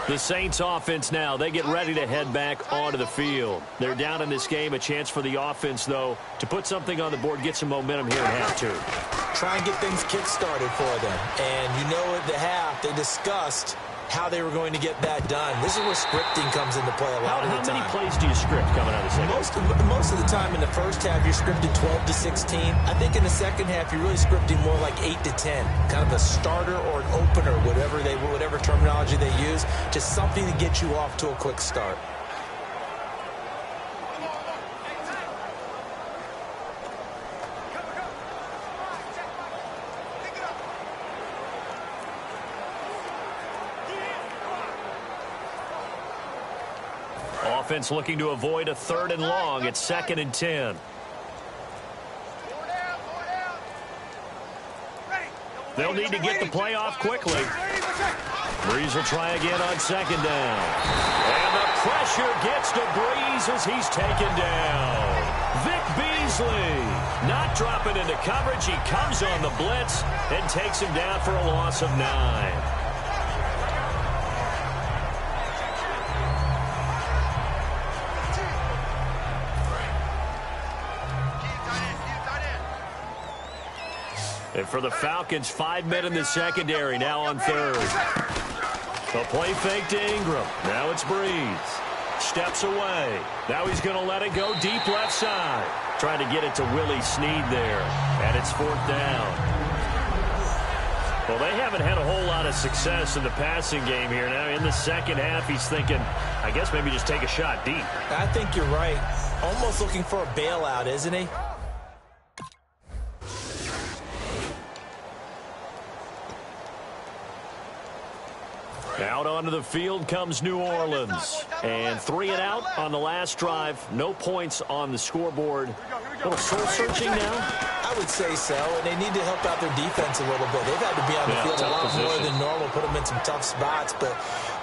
The Saints offense now, they get ready to head back onto the field. They're down in this game. A chance for the offense, though, to put something on the board, get some momentum here in half two. Try and get things kick-started for them. And you know at the half, they discussed how they were going to get that done. This is where scripting comes into play a lot of the time. How many plays do you script coming out of the second? Most of the time in the first half, you're scripting 12 to 16. I think in the second half, you're really scripting more like 8 to 10. Kind of a starter or an opener, whatever terminology they use, just something to get you off to a quick start. Offense looking to avoid a 3rd and long. It's 2nd and 10. They'll need to get the play off quickly. Brees will try again on 2nd down. And the pressure gets to Brees as he's taken down. Vic Beasley not dropping into coverage. He comes on the blitz and takes him down for a loss of 9. And for the Falcons, 5 men in the secondary, now on 3rd. The play fake to Ingram. Now it's Brees. Steps away. Now he's going to let it go deep left side. Trying to get it to Willie Snead there. And it's 4th down. Well, they haven't had a whole lot of success in the passing game here. Now in the second half, he's thinking, I guess maybe just take a shot deep. I think you're right. Almost looking for a bailout, isn't he? Out onto the field comes New Orleans. And 3 and out on the last drive. No points on the scoreboard. A little soul-searching now? I would say so, and they need to help out their defense a little bit. They've had to be on the field a lot more than normal, put them in some tough spots. But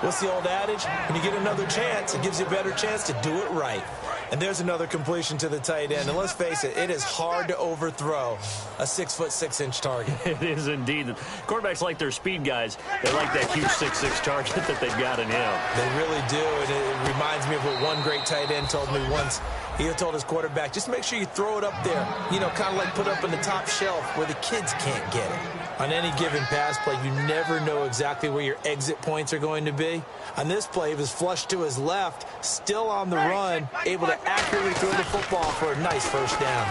what's the old adage? When you get another chance, it gives you a better chance to do it right. And there's another completion to the tight end. And let's face it, it is hard to overthrow a 6'6" target. It is indeed. Quarterbacks like their speed guys. They like that huge 6'6" target that they've got in him. They really do. And it reminds me of what one great tight end told me once. He told his quarterback, just make sure you throw it up there. You know, kind of like put it up in the top shelf where the kids can't get it. On any given pass play, you never know exactly where your exit points are going to be. On this play, he was flushed to his left, still on the run, able to accurately throw the football for a nice first down.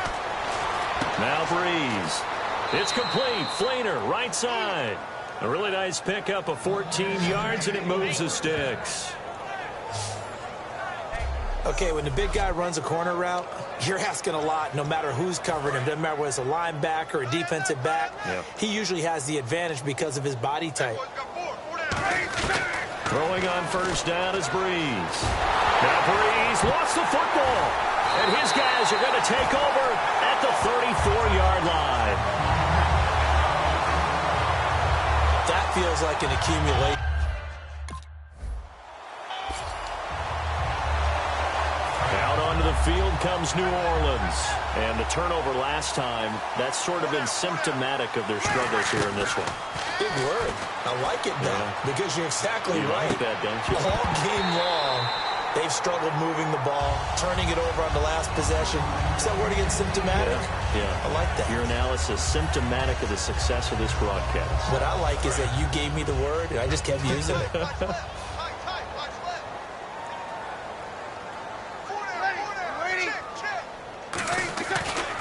Now Brees. It's complete. Flainer, right side. A really nice pickup of 14 yards, and it moves the sticks. Okay, when the big guy runs a corner route, you're asking a lot no matter who's covering him. Doesn't matter whether it's a linebacker or a defensive back. Yep. He usually has the advantage because of his body type. Throwing on first down is Brees. Now Brees lost the football. And his guys are going to take over at the 34-yard line. That feels like an accumulation. Field comes New Orleans. And the turnover last time, that's sort of been symptomatic of their struggles here in this one. Big word. I like it, though, because you're exactly right. Like that, don't you? All game long, they've struggled moving the ball, turning it over on the last possession. Is that word again, symptomatic? Yeah. I like that. Your analysis, symptomatic of the success of this broadcast. What I like is that you gave me the word, and I just kept using it.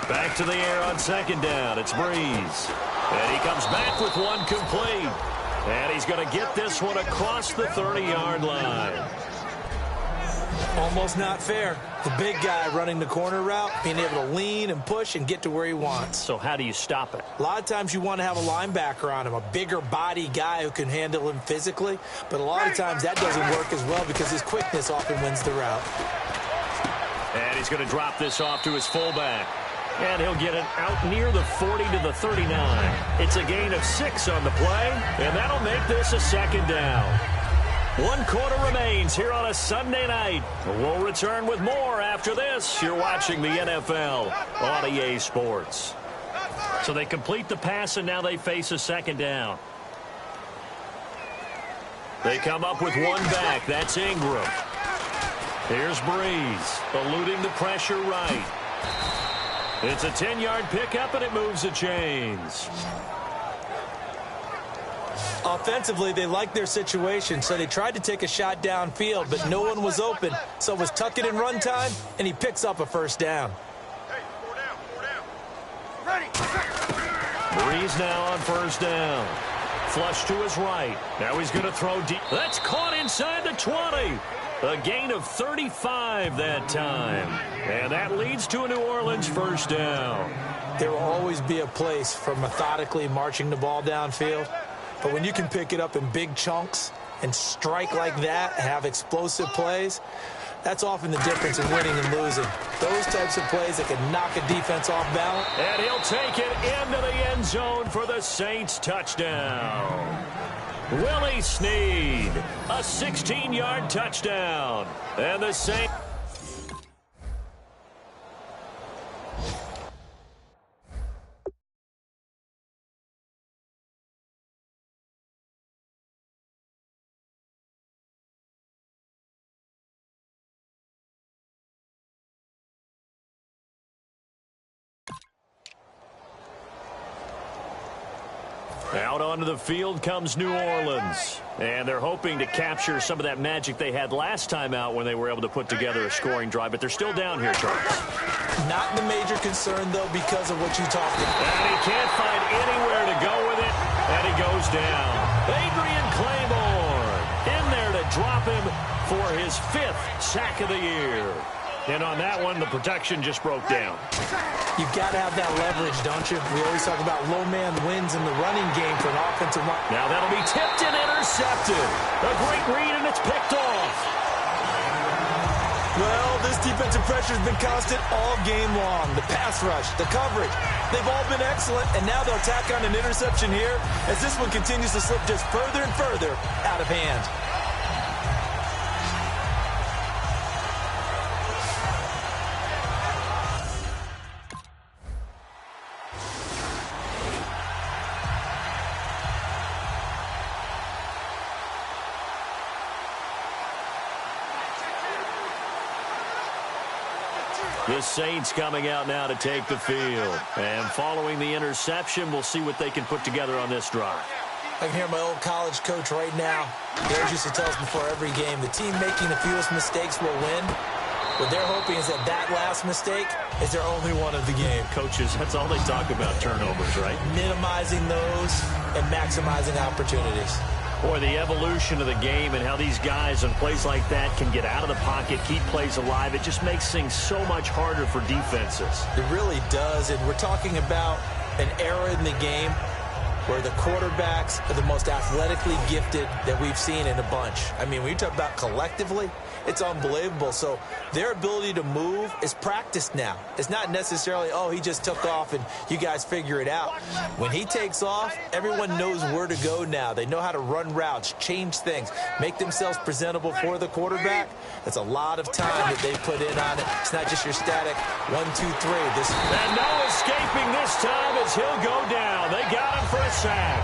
Back to the air on second down. It's Brees. And he comes back with one complete. And he's going to get this one across the 30-yard line. Almost not fair. The big guy running the corner route, being able to lean and push and get to where he wants. So how do you stop it? A lot of times you want to have a linebacker on him, a bigger body guy who can handle him physically. But a lot of times that doesn't work as well because his quickness often wins the route. And he's going to drop this off to his fullback. And he'll get it out near the 40 to the 39. It's a gain of 6 on the play, and that'll make this a second down. 1 quarter remains here on a Sunday night. We'll return with more after this. You're watching the NFL on EA Sports. So they complete the pass, and now they face a second down. They come up with one back. That's Ingram. Here's Breeze, eluding the pressure right. It's a 10-yard pickup, and it moves the chains. Offensively, they liked their situation, so they tried to take a shot downfield, but no one was open. So it was tuck it in run time, and he picks up a first down. Breeze now on first down. Flush to his right. Now he's going to throw deep. That's caught inside the 20. A gain of 35 that time. And that leads to a New Orleans first down. There will always be a place for methodically marching the ball downfield. But when you can pick it up in big chunks and strike like that, have explosive plays, that's often the difference in winning and losing. Those types of plays that can knock a defense off balance. And he'll take it into the end zone for the Saints touchdown. Willie Snead, a 16-yard touchdown. And the Saints... Out onto the field comes New Orleans. And they're hoping to capture some of that magic they had last time out when they were able to put together a scoring drive. But they're still down here, Charles. Not the major concern, though, because of what you talked about. And he can't find anywhere to go with it. And he goes down. Adrian Claiborne in there to drop him for his 5th sack of the year. And on that one, the protection just broke down. You've got to have that leverage, don't you? We always talk about low man wins in the running game for an offensive line. Now that'll be tipped and intercepted. A great read, and it's picked off. Well, this defensive pressure has been constant all game long. The pass rush, the coverage, they've all been excellent, and now they'll tack on an interception here as this one continues to slip just further and further out of hand. The Saints coming out now to take the field. And following the interception, we'll see what they can put together on this drive. I can hear my old college coach right now. He always used to tell us before every game, the team making the fewest mistakes will win. What they're hoping is that last mistake is their only one of the game. Coaches, that's all they talk about, turnovers, right? Minimizing those and maximizing opportunities. Boy, the evolution of the game and how these guys on plays like that can get out of the pocket, keep plays alive, it just makes things so much harder for defenses. It really does, and we're talking about an era in the game where the quarterbacks are the most athletically gifted that we've seen in a bunch. I mean, when you talk about collectively, it's unbelievable. So their ability to move is practiced now. It's not necessarily, oh, he just took off and you guys figure it out. When he takes off, everyone knows where to go now. They know how to run routes, change things, make themselves presentable for the quarterback. That's a lot of time that they put in on it. It's not just your static 1, 2, 3. And no escaping this time as he'll go down. They got him for a sack.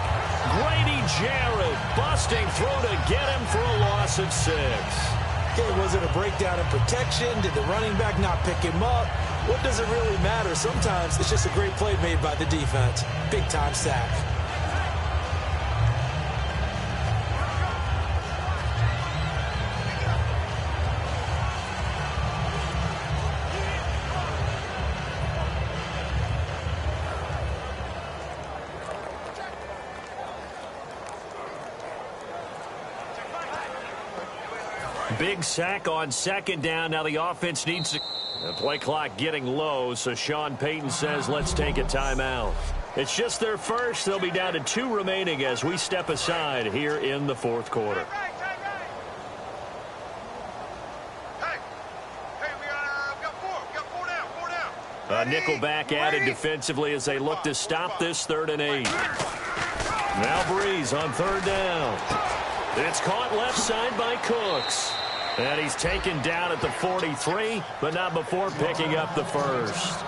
Grady Jarrett busting through to get him for a loss of 6. Was it a breakdown in protection? Did the running back not pick him up? What does it really matter? Sometimes it's just a great play made by the defense. Big-time sack. Big sack on second down. Now the offense needs to... The play clock getting low, so Sean Payton says, let's take a timeout. It's just their first. They'll be down to 2 remaining as we step aside here in the 4th quarter. A nickel back added defensively as they look to stop this 3rd and 8. Now Breeze on 3rd down. It's caught left side by Cooks. And he's taken down at the 43, but not before picking up the first.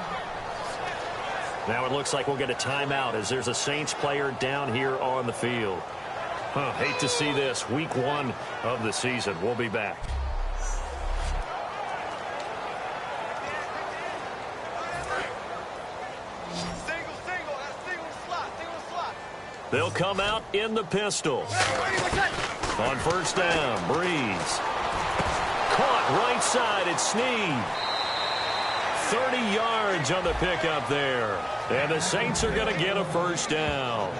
Now it looks like we'll get a timeout as there's a Saints player down here on the field. Hate to see this. Week 1 of the season. We'll be back. They'll come out in the pistol. On first down, Breeze. Caught right side, it's Snead. 30 yards on the pickup there. And the Saints are going to get a first down.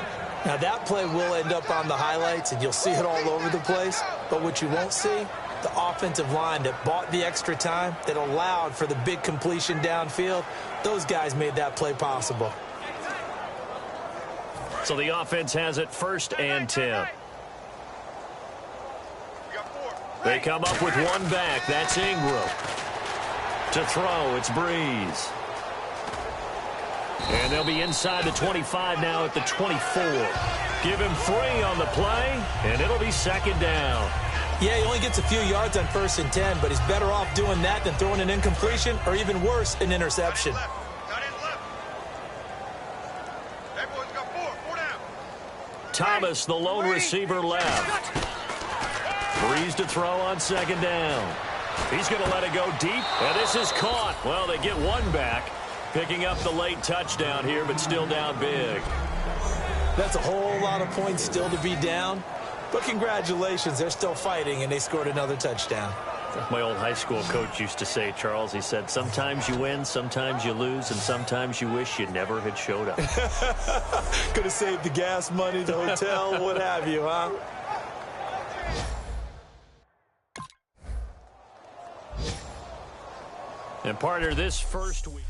Now, that play will end up on the highlights, and you'll see it all over the place. But what you won't see, the offensive line that bought the extra time, that allowed for the big completion downfield, those guys made that play possible. So the offense has it 1st and 10. They come up with one back. That's Ingram. To throw, it's Breeze. And they'll be inside the 25 now at the 24. Give him 3 on the play, and it'll be 2nd down. Yeah, he only gets a few yards on 1st and 10, but he's better off doing that than throwing an incompletion or even worse, an interception. Thomas, the lone receiver, left. Breeze to throw on 2nd down. He's going to let it go deep, and this is caught. Well, they get one back, picking up the late touchdown here, but still down big. That's a whole lot of points still to be down, but congratulations, they're still fighting, and they scored another touchdown. My old high school coach used to say, Charles, he said, sometimes you win, sometimes you lose, and sometimes you wish you never had showed up. Could have saved the gas money, the hotel, what have you, huh? And partner, this first week.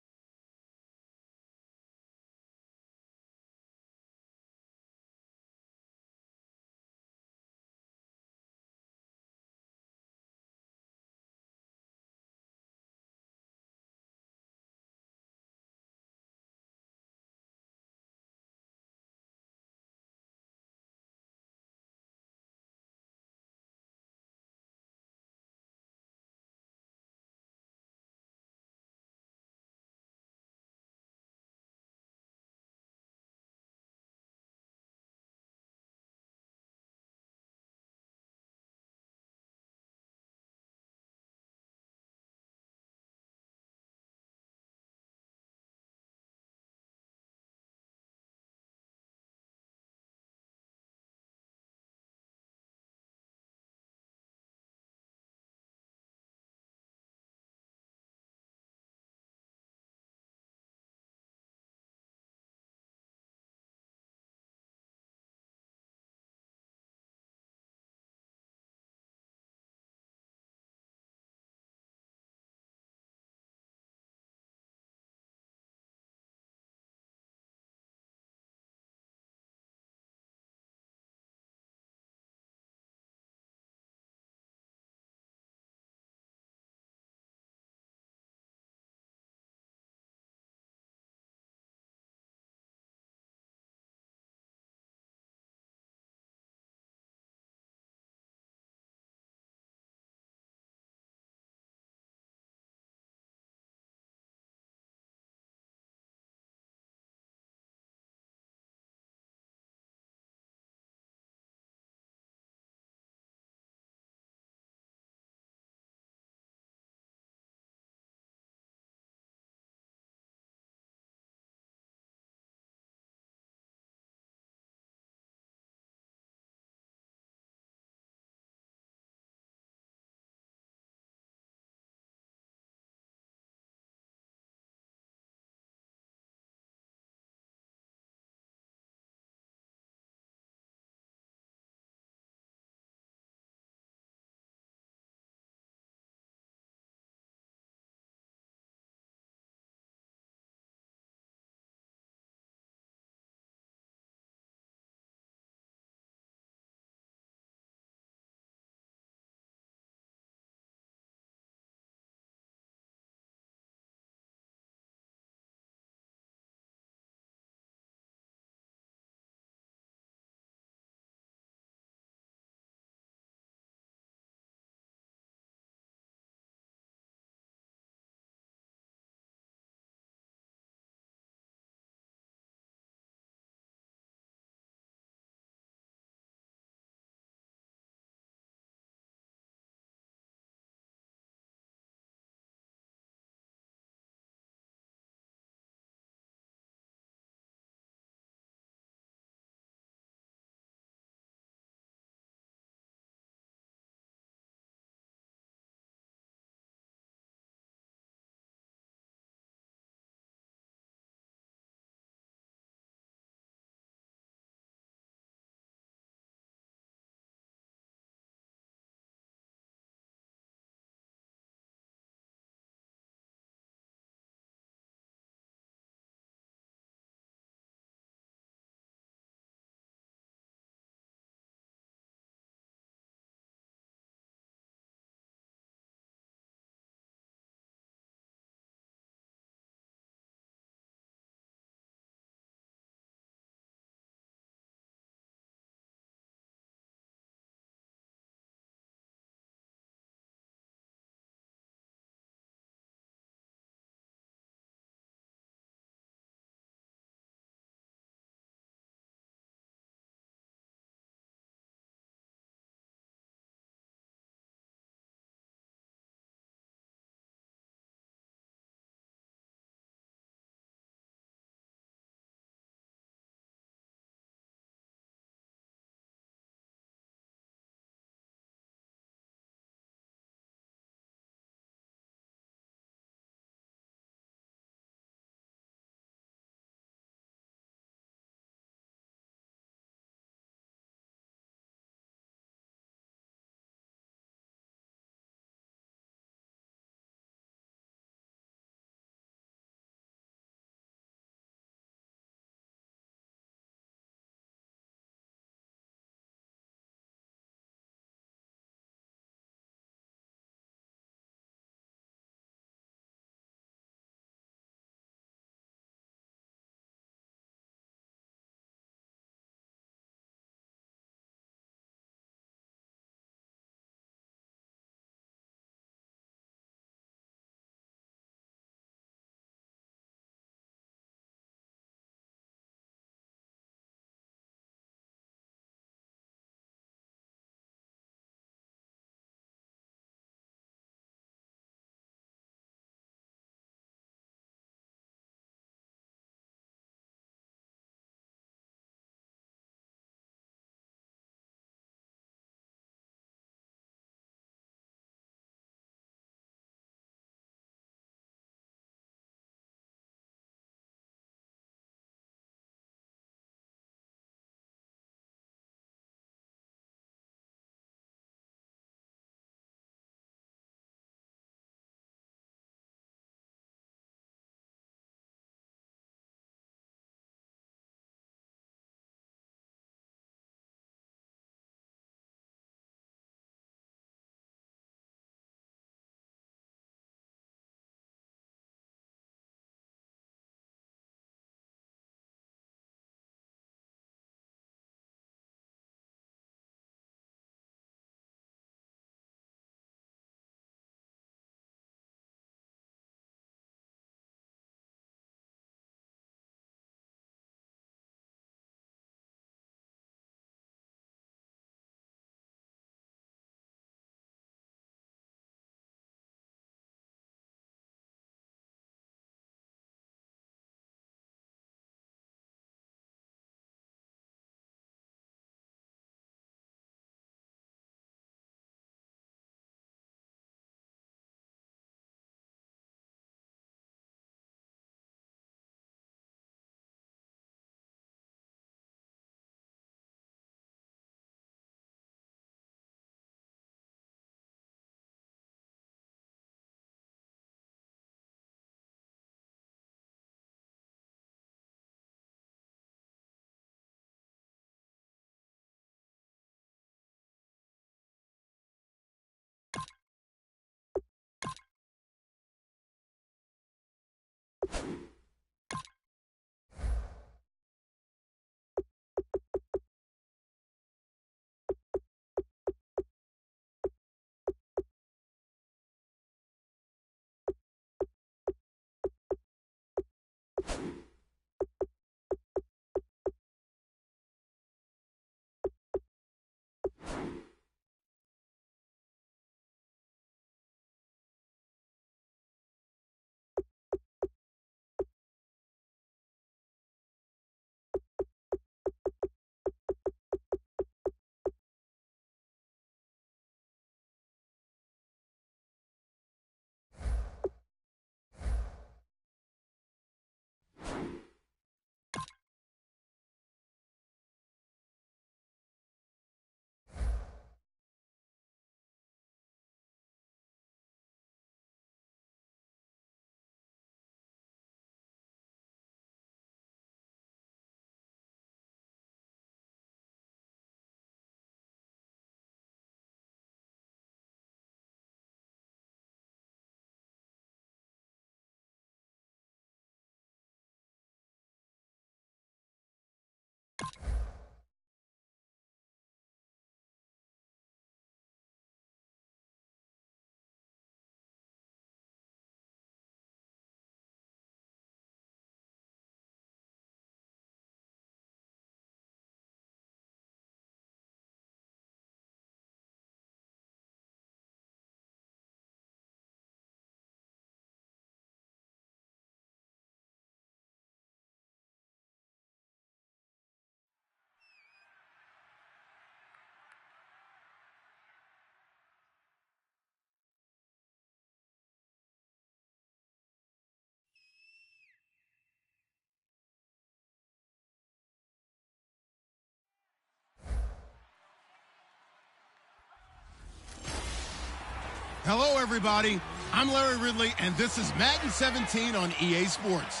Hello, everybody. I'm Larry Ridley, and this is Madden 17 on EA Sports.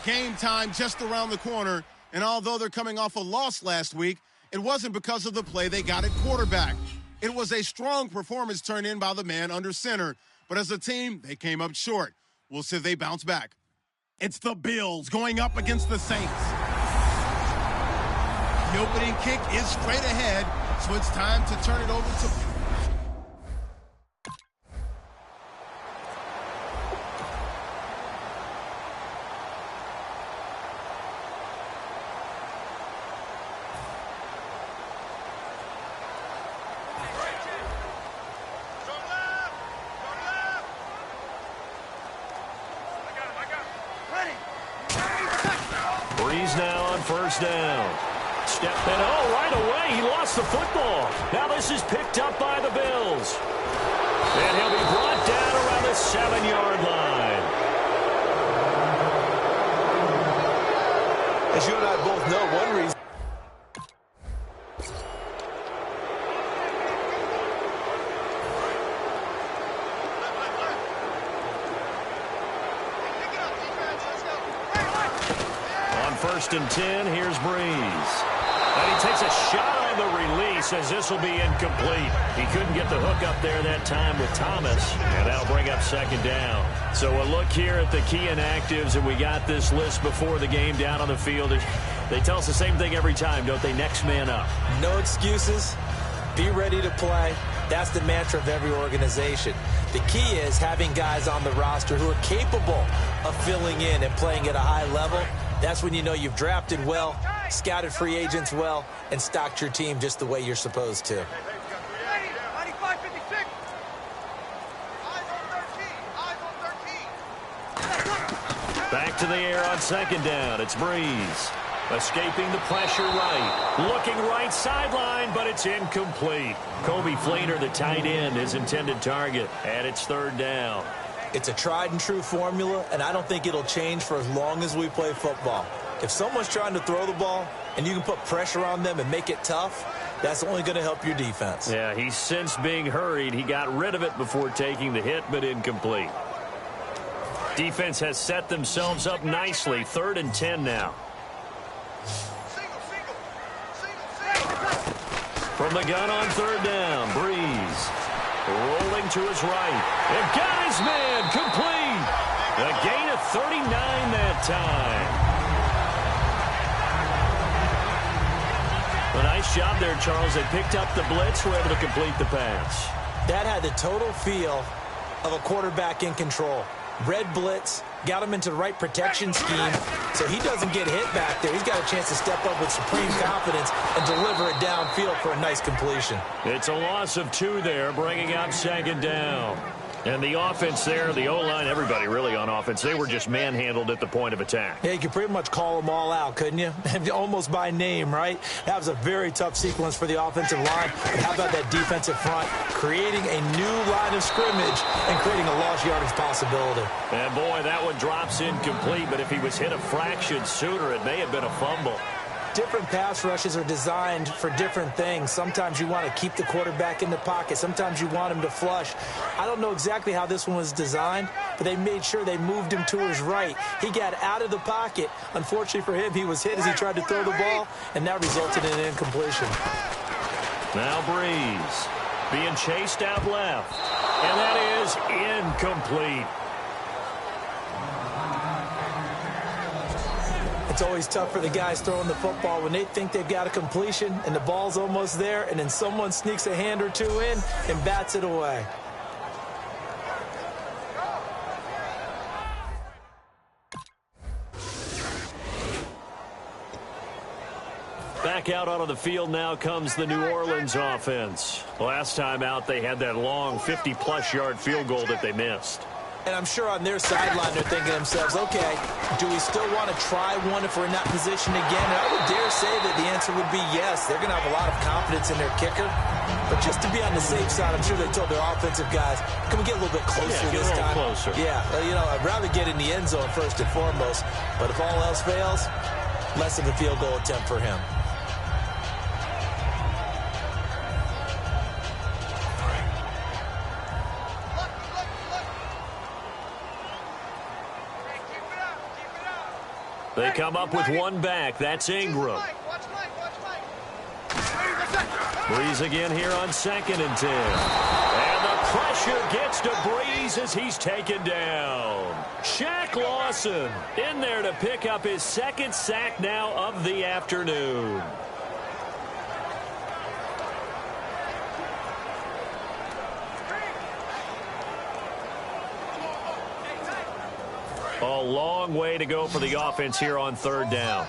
Game time just around the corner, and although they're coming off a loss last week, it wasn't because of the play they got at quarterback. It was a strong performance turned in by the man under center, but as a team, they came up short. We'll see if they bounce back. It's the Bills going up against the Saints. The opening kick is straight ahead, so it's time to turn it over to... Brees now on first down. Step in. Oh, right away, he lost the football. Now this is picked up by the Bills. And he'll be brought down around the 7-yard line. As you and I both know, one reason First and 10, here's Brees. And he takes a shot on the release as this will be incomplete. He couldn't get the hook up there that time with Thomas, and that'll bring up second down. So a look here at the key inactives, and we got this list before the game down on the field. They tell us the same thing every time, don't they? Next man up. no excuses. Be ready to play. That's the mantra of every organization. The key is having guys on the roster who are capable of filling in and playing at a high level. That's when you know you've drafted well, scouted free agents well, and stocked your team just the way you're supposed to. Back to the air on second down. It's Brees. Escaping the pressure right. Looking right sideline, but it's incomplete. Kobe Fleener, the tight end, his intended target. And it's third down. It's a tried-and-true formula, and I don't think it'll change for as long as we play football. If someone's trying to throw the ball and you can put pressure on them and make it tough, that's only going to help your defense. Yeah, he's since being hurried. He got rid of it before taking the hit, but incomplete. Defense has set themselves up nicely. Third and 10 now. From the gun on third down, Brees. Rolling to his right. And got his man complete. A gain of 39 that time. A nice job there, Charles. They picked up the blitz, were able to complete the pass. That had the total feel of a quarterback in control. Red blitz, got him into the right protection scheme, so he doesn't get hit back there. He's got a chance to step up with supreme confidence and deliver it downfield for a nice completion. It's a loss of 2 there, bringing up second down. And the offense there, the O-line, everybody really on offense, they were just manhandled at the point of attack. Yeah, you could pretty much call them all out, couldn't you? Almost by name, right? That was a very tough sequence for the offensive line. But how about that defensive front creating a new line of scrimmage and creating a lost yardage possibility? And boy, that one drops incomplete, but if he was hit a fraction sooner, it may have been a fumble. Different pass rushes are designed for different things. Sometimes you want to keep the quarterback in the pocket. Sometimes you want him to flush. I don't know exactly how this one was designed, but they made sure they moved him to his right. He got out of the pocket. Unfortunately for him, he was hit as he tried to throw the ball, and that resulted in an incompletion. Now Brees being chased out left, and that is incomplete. It's always tough for the guys throwing the football when they think they've got a completion and the ball's almost there, and then someone sneaks a hand or two in and bats it away. Back out onto the field now comes the New Orleans offense. Last time out, they had that long 50-plus yard field goal that they missed. And I'm sure on their sideline they're thinking to themselves, okay, do we still want to try one if we're in that position again? And I would dare say that the answer would be yes. They're going to have a lot of confidence in their kicker. But just to be on the safe side, I'm sure they told their offensive guys, can we get a little bit closer this time? Closer. Yeah, I'd rather get in the end zone first and foremost. But if all else fails, less of a field goal attempt for him. They come up with one back. That's Ingram. Brees again here on 2nd and 10. And the pressure gets to Brees as he's taken down. Shaq Lawson in there to pick up his 2nd sack now of the afternoon. A long way to go for the offense here on 3rd down.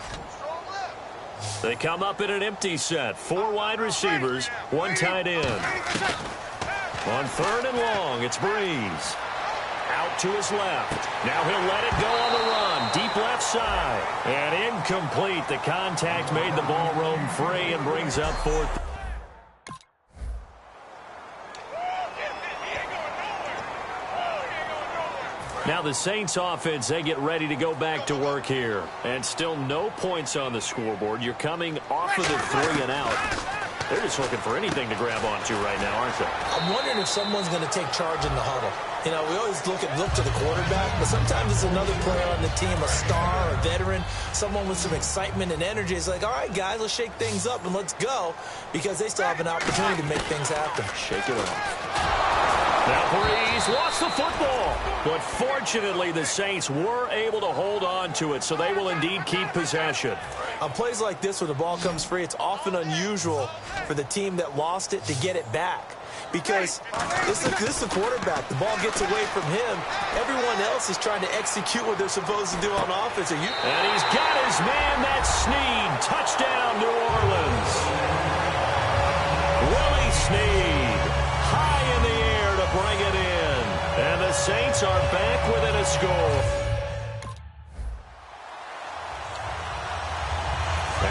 They come up in an empty set. 4 wide receivers, 1 tight end. On 3rd and long, it's Brees. Out to his left. Now he'll let it go on the run. Deep left side. And incomplete. The contact made the ball roam free and brings up 4th. Now the Saints offense, they get ready to go back to work here. And still no points on the scoreboard. You're coming off of the 3 and out. They're just looking for anything to grab onto right now, aren't they? I'm wondering if someone's going to take charge in the huddle. You know, we always look to the quarterback, but sometimes it's another player on the team, a star, a veteran, someone with some excitement and energy. It's like, all right, guys, let's shake things up and let's go, because they still have an opportunity to make things happen. Shake it off. Now Brees lost the football, but fortunately the Saints were able to hold on to it, so they will indeed keep possession. On plays like this where the ball comes free, it's often unusual for the team that lost it to get it back, because this is the quarterback. The ball gets away from him. Everyone else is trying to execute what they're supposed to do on offense. And he's got his man, that's Snead. Touchdown, New Orleans. Willie Snead, high in the air to bring it in. And the Saints are back within a score.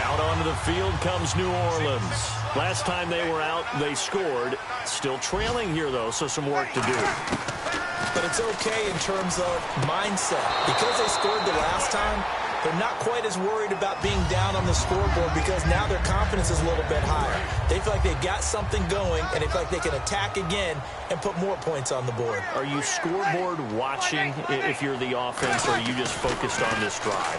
Out onto the field comes New Orleans. Last time they were out, they scored. Still trailing here, though, so some work to do. But it's okay in terms of mindset. Because they scored the last time, they're not quite as worried about being down on the scoreboard, because now their confidence is a little bit higher. They feel like they've got something going, and they feel like they can attack again and put more points on the board. Are you scoreboard watching if you're the offense, or are you just focused on this drive?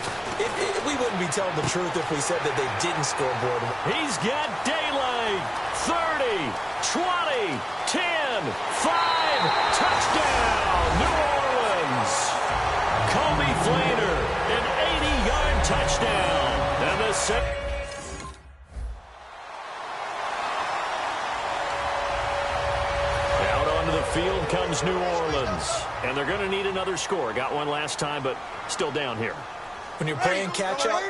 We wouldn't be telling the truth if we said that they didn't scoreboard. He's got daylight. 30, 20, 10, 5, touchdown, New Orleans. Kobe Flainer, an 80-yard touchdown. And the out onto the field comes New Orleans. And they're going to need another score. Got one last time, but still down here. When you're playing catch-up,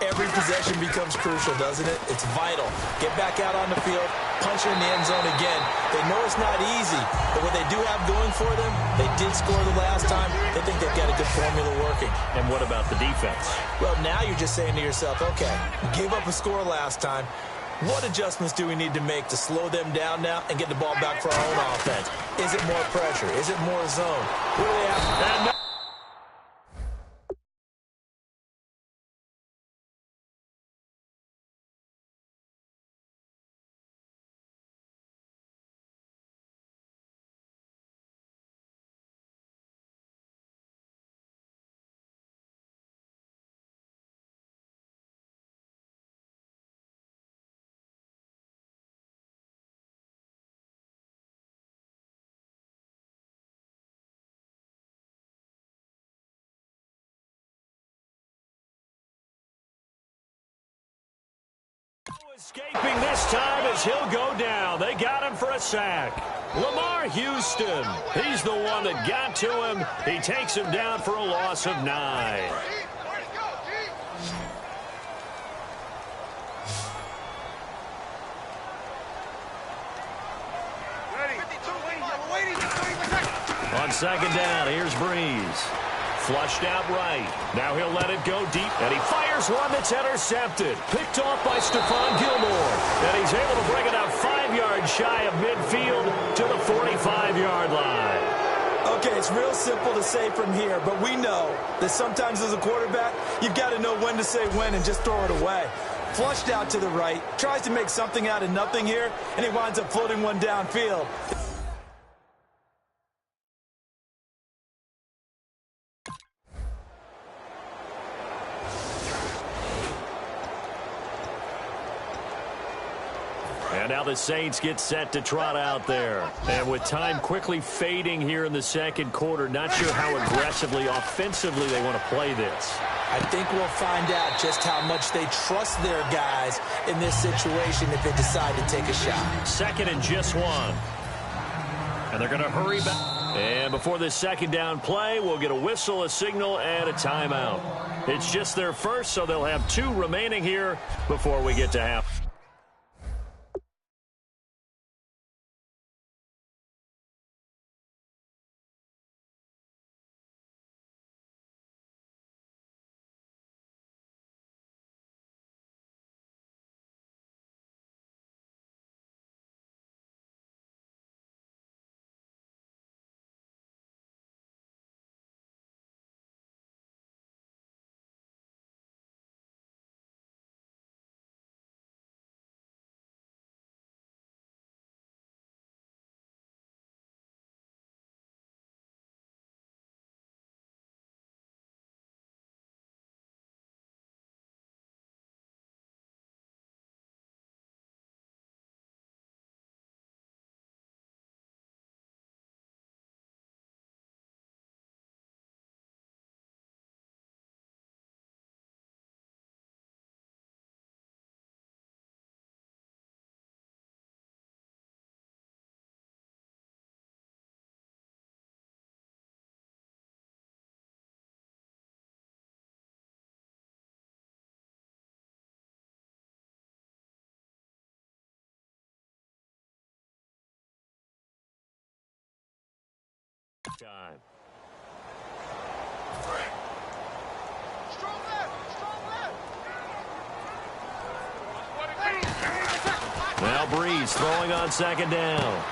every possession becomes crucial, doesn't it? It's vital. Get back out on the field, punch in the end zone again. They know it's not easy, but what they do have going for them, they did score the last time. They think they've got a good formula working. And what about the defense? Well, now you're just saying to yourself, okay, gave up a score last time. What adjustments do we need to make to slow them down now and get the ball back for our own offense? Is it more pressure? Is it more zone? What do they have? Escaping this time as he'll go down. They got him for a sack. Lamar Houston, he's the one that got to him. He takes him down for a loss of 9. On 2nd down, here's Brees. Flushed out right. Now he'll let it go deep, and he fires one that's intercepted. Picked off by Stephon Gilmore. And he's able to bring it out 5 yards shy of midfield to the 45-yard line. Okay, it's real simple to say from here, but we know that sometimes as a quarterback, you've got to know when to say when and just throw it away. Flushed out to the right, tries to make something out of nothing here, and he winds up floating one downfield. Now the Saints get set to trot out there. And with time quickly fading here in the second quarter, not sure how aggressively, offensively they want to play this. I think we'll find out just how much they trust their guys in this situation if they decide to take a shot. Second and just one. And they're going to hurry back. And before this second down play, we'll get a whistle, a signal, and a timeout. It's just their first, so they'll have 2 remaining here before we get to half. Time. Now Brees throwing on second down.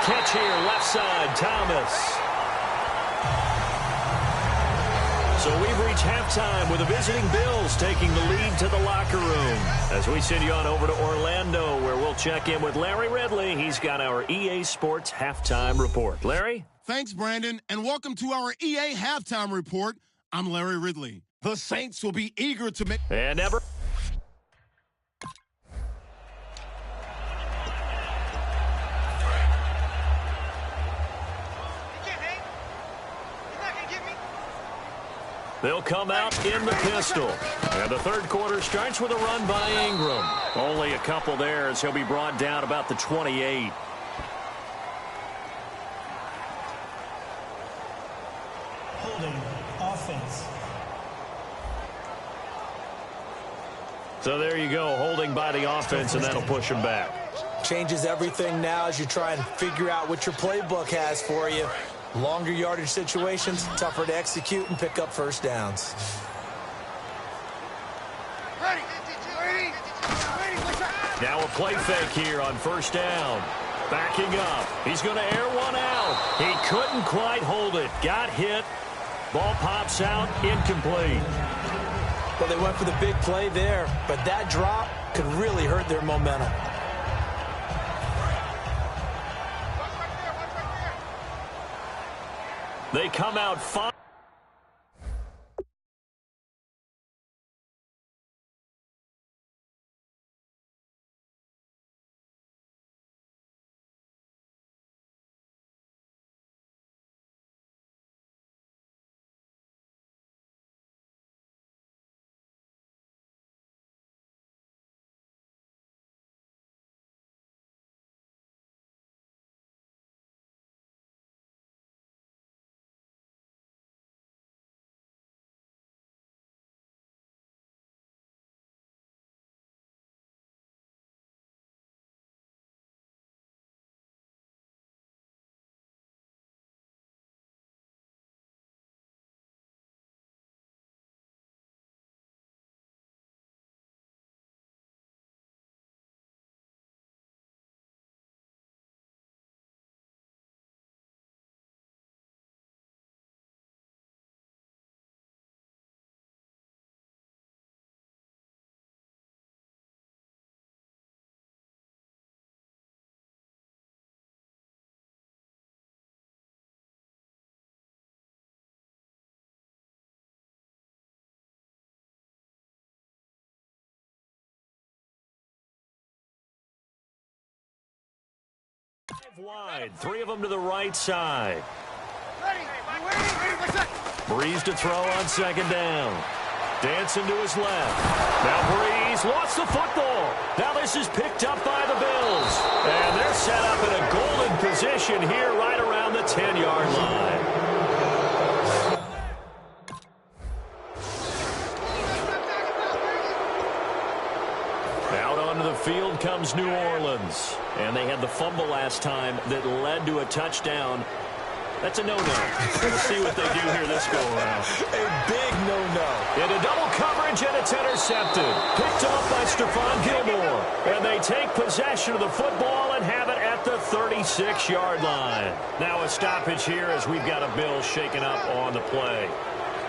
Catch here, left side, Thomas. So we've reached halftime with the visiting Bills taking the lead to the locker room. As we send you on over to Orlando, where we'll check in with Larry Ridley. He's got our EA Sports halftime report. Larry? Thanks, Brandon, and welcome to our EA Halftime Report. I'm Larry Ridley. The Saints will be eager to make... And never... They'll come out in the pistol. And the third quarter starts with a run by Ingram. Only a couple there as he'll be brought down about the 28. Holding offense. So there you go, holding by the offense, and that'll push him back. Changes everything now as you try and figure out what your playbook has for you. Longer yardage situations, tougher to execute and pick up first downs. Now a play fake here on first down. Backing up. He's going to air one out. He couldn't quite hold it. Got hit. Ball pops out. Incomplete. Well, they went for the big play there, but that drop could really hurt their momentum. They come out 5. Wide, 3 of them to the right side. Brees to throw on second down. Dancing to his left. Now Brees lost the football. Now this is picked up by the Bills. And they're set up in a golden position here right around the 10-yard line. Out onto the field comes New Orleans. And they had the fumble last time that led to a touchdown. That's a no-no. We'll see what they do here this go-around. A big no-no. Into double coverage, and it's intercepted. Picked off by Stephon Gilmore. And they take possession of the football and have it at the 36-yard line. Now a stoppage here as we've got a Bill shaken up on the play.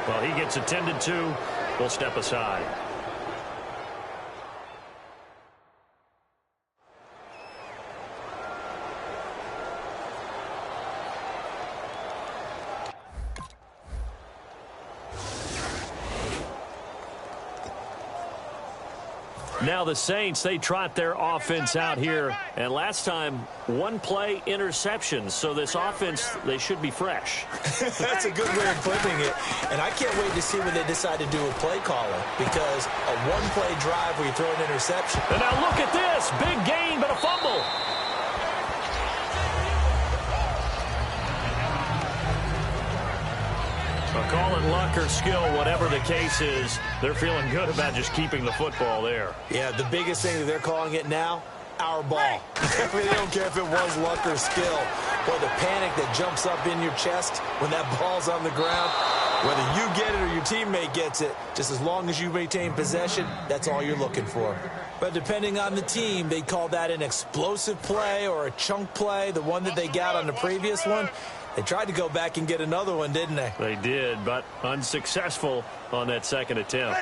Well, he gets attended to. We'll step aside. Now the Saints, they trot their offense out here. And last time, 1 play interception. So this offense, they should be fresh. That's a good way of putting it. And I can't wait to see what they decide to do with play calling. Because a 1-play drive where you throw an interception. And now look at this. Big gain, but a fumble. Call it luck or skill, whatever the case is, they're feeling good about just keeping the football there. Yeah, the biggest thing that they're calling it now, our ball. I mean, they don't care if it was luck or skill. Or the panic that jumps up in your chest when that ball's on the ground. Whether you get it or your teammate gets it, just as long as you maintain possession, that's all you're looking for. But depending on the team, they call that an explosive play or a chunk play, the one that they got on the previous one. They tried to go back and get another one, didn't they? They did, but unsuccessful on that second attempt.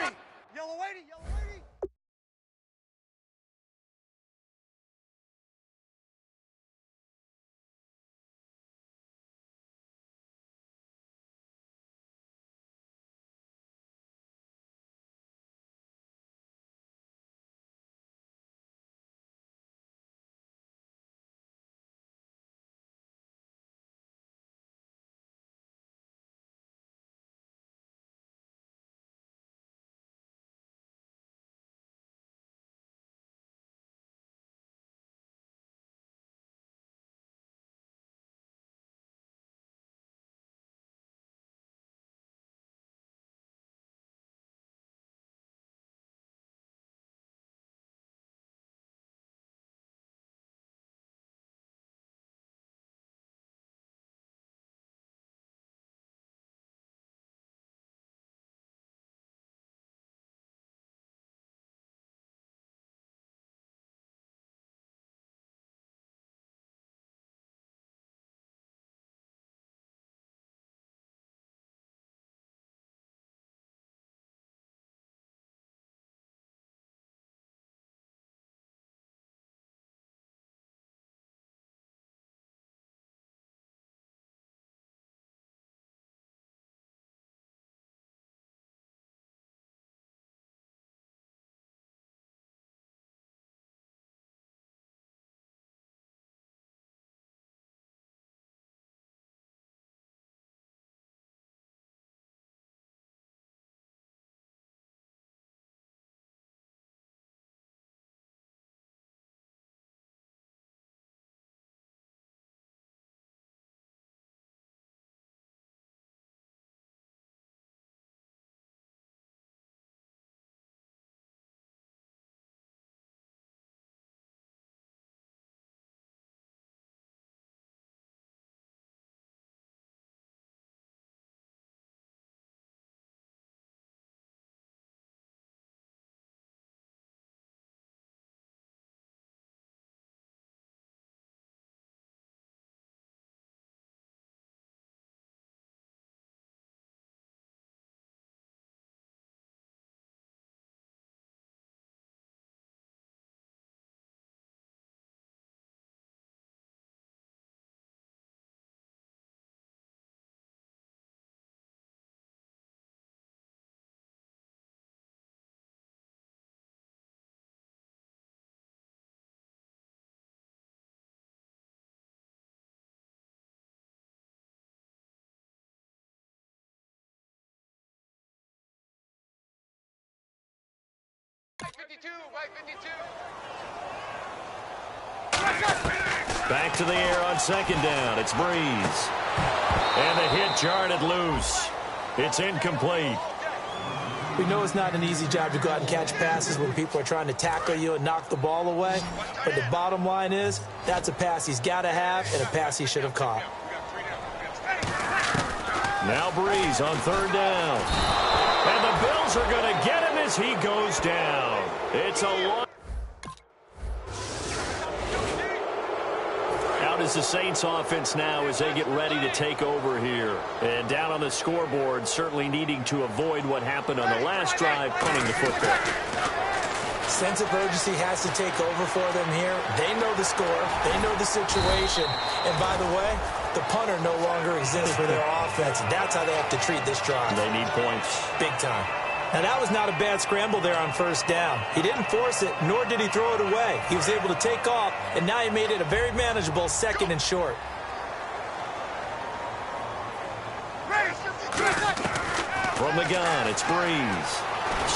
Back to the air on second down. It's Brees. And the hit jarred it loose. It's incomplete. We know it's not an easy job to go out and catch passes when people are trying to tackle you and knock the ball away. But the bottom line is, that's a pass he's got to have and a pass he should have caught. Now Brees on third down. And the Bills are going to get him as he goes down. It's a long... Out is the Saints offense now as they get ready to take over here. And down on the scoreboard, certainly needing to avoid what happened on the last drive, punting the football. Sense of urgency has to take over for them here. They know the score. They know the situation. And by the way, the punter no longer exists for their offense. That's how they have to treat this drive. They need points. Big time. Now, that was not a bad scramble there on first down. He didn't force it, nor did he throw it away. He was able to take off, and now he made it a very manageable second and short. From the gun, it's Brees.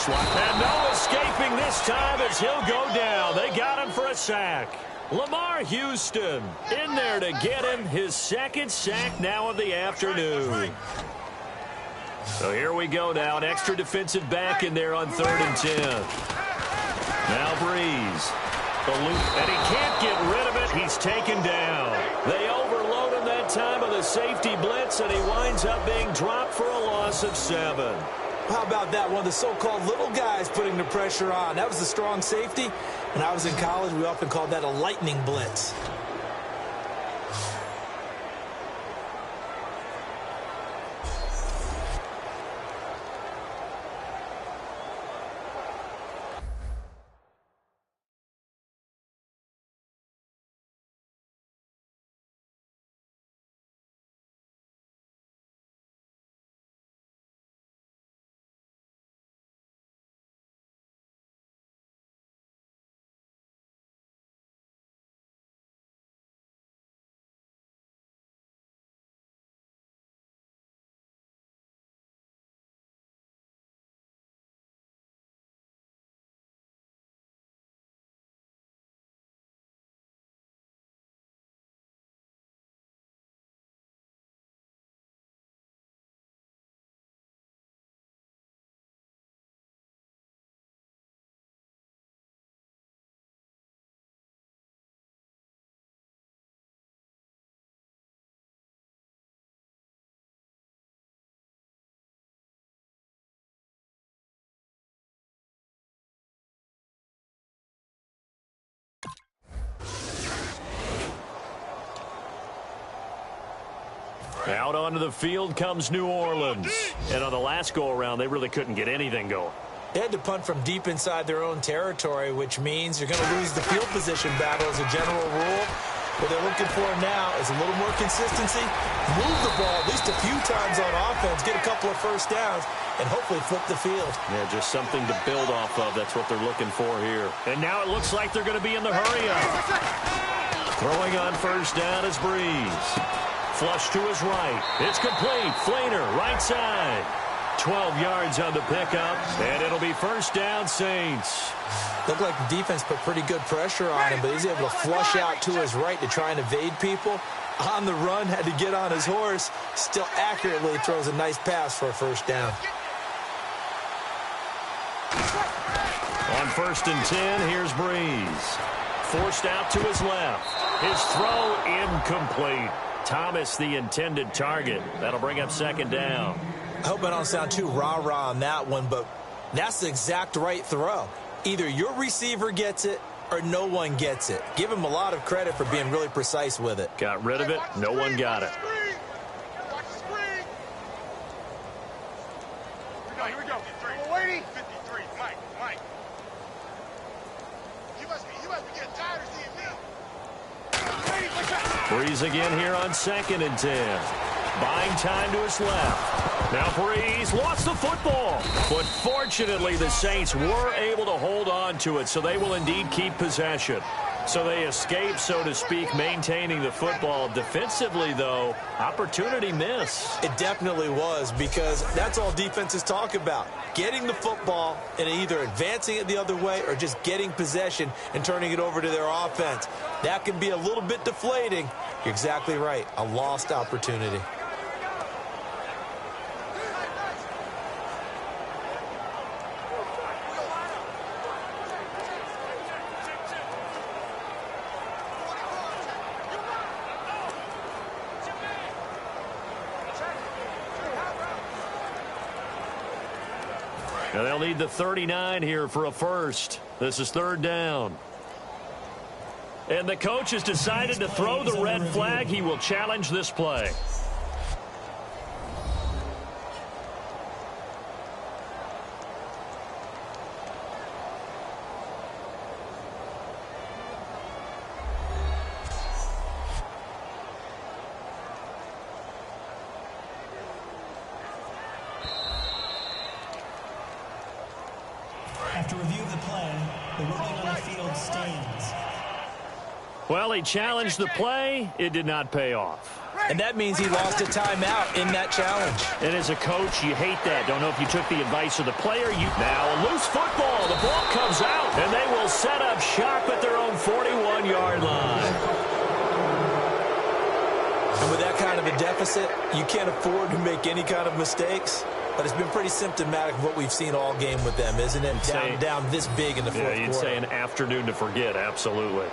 And no escaping this time as he'll go down. They got him for a sack. Lamar Houston in there to get him his second sack now of the afternoon. So here we go now. An extra defensive back in there on 3rd and 10. Now Brees. And he can't get rid of it. He's taken down. They overload him that time of the safety blitz, and he winds up being dropped for a loss of 7. How about that? One of the so-called little guys putting the pressure on. That was the strong safety. When I was in college, we often called that a lightning blitz. Out onto the field comes New Orleans. And on the last go-around, they really couldn't get anything going. They had to punt from deep inside their own territory, which means you're going to lose the field position battle as a general rule. What they're looking for now is a little more consistency, move the ball at least a few times on offense, get a couple of first downs, and hopefully flip the field. Yeah, just something to build off of. That's what they're looking for here. And now it looks like they're going to be in the hurry-up. Throwing on first down is Brees. Flush to his right. It's complete. Flainer, right side. 12 yards on the pickup, and it'll be first down, Saints. Looked like the defense put pretty good pressure on him, but he's able to flush out to his right to try and evade people. On the run, had to get on his horse. Still accurately throws a nice pass for a first down. On 1st and 10, here's Brees. Forced out to his left. His throw incomplete. Thomas, the intended target. That'll bring up second down. I hope I don't sound too rah-rah on that one, but that's the exact right throw. Either your receiver gets it or no one gets it. Give him a lot of credit for being really precise with it. Got rid of it. No one got it. Here we go. 53. Mike. You must be getting tired of seeing me. Brees again here on 2nd and 10. Buying time to his left. Now Brees lost the football. But fortunately, the Saints were able to hold on to it, so they will indeed keep possession. So they escape, so to speak, maintaining the football. Defensively, though, opportunity miss. It definitely was, because that's all defenses talk about. Getting the football and either advancing it the other way or just getting possession and turning it over to their offense. That can be a little bit deflating. You're exactly right. A lost opportunity. And they'll need the 39 here for a first. This is third down. And the coach has decided to throw the red flag. He will challenge this play. After review of the play, the ruling on the field stands. Well, he challenged the play. It did not pay off. And that means he lost a timeout in that challenge. And as a coach, you hate that. Don't know if you took the advice of the player. Now a loose football. The ball comes out, and they will set up shop at their own 41-yard line. And with that kind of a deficit, you can't afford to make any kind of mistakes. But it's been pretty symptomatic of what we've seen all game with them, isn't it? Down this big in the fourth quarter. Yeah, you'd say an afternoon to forget, absolutely.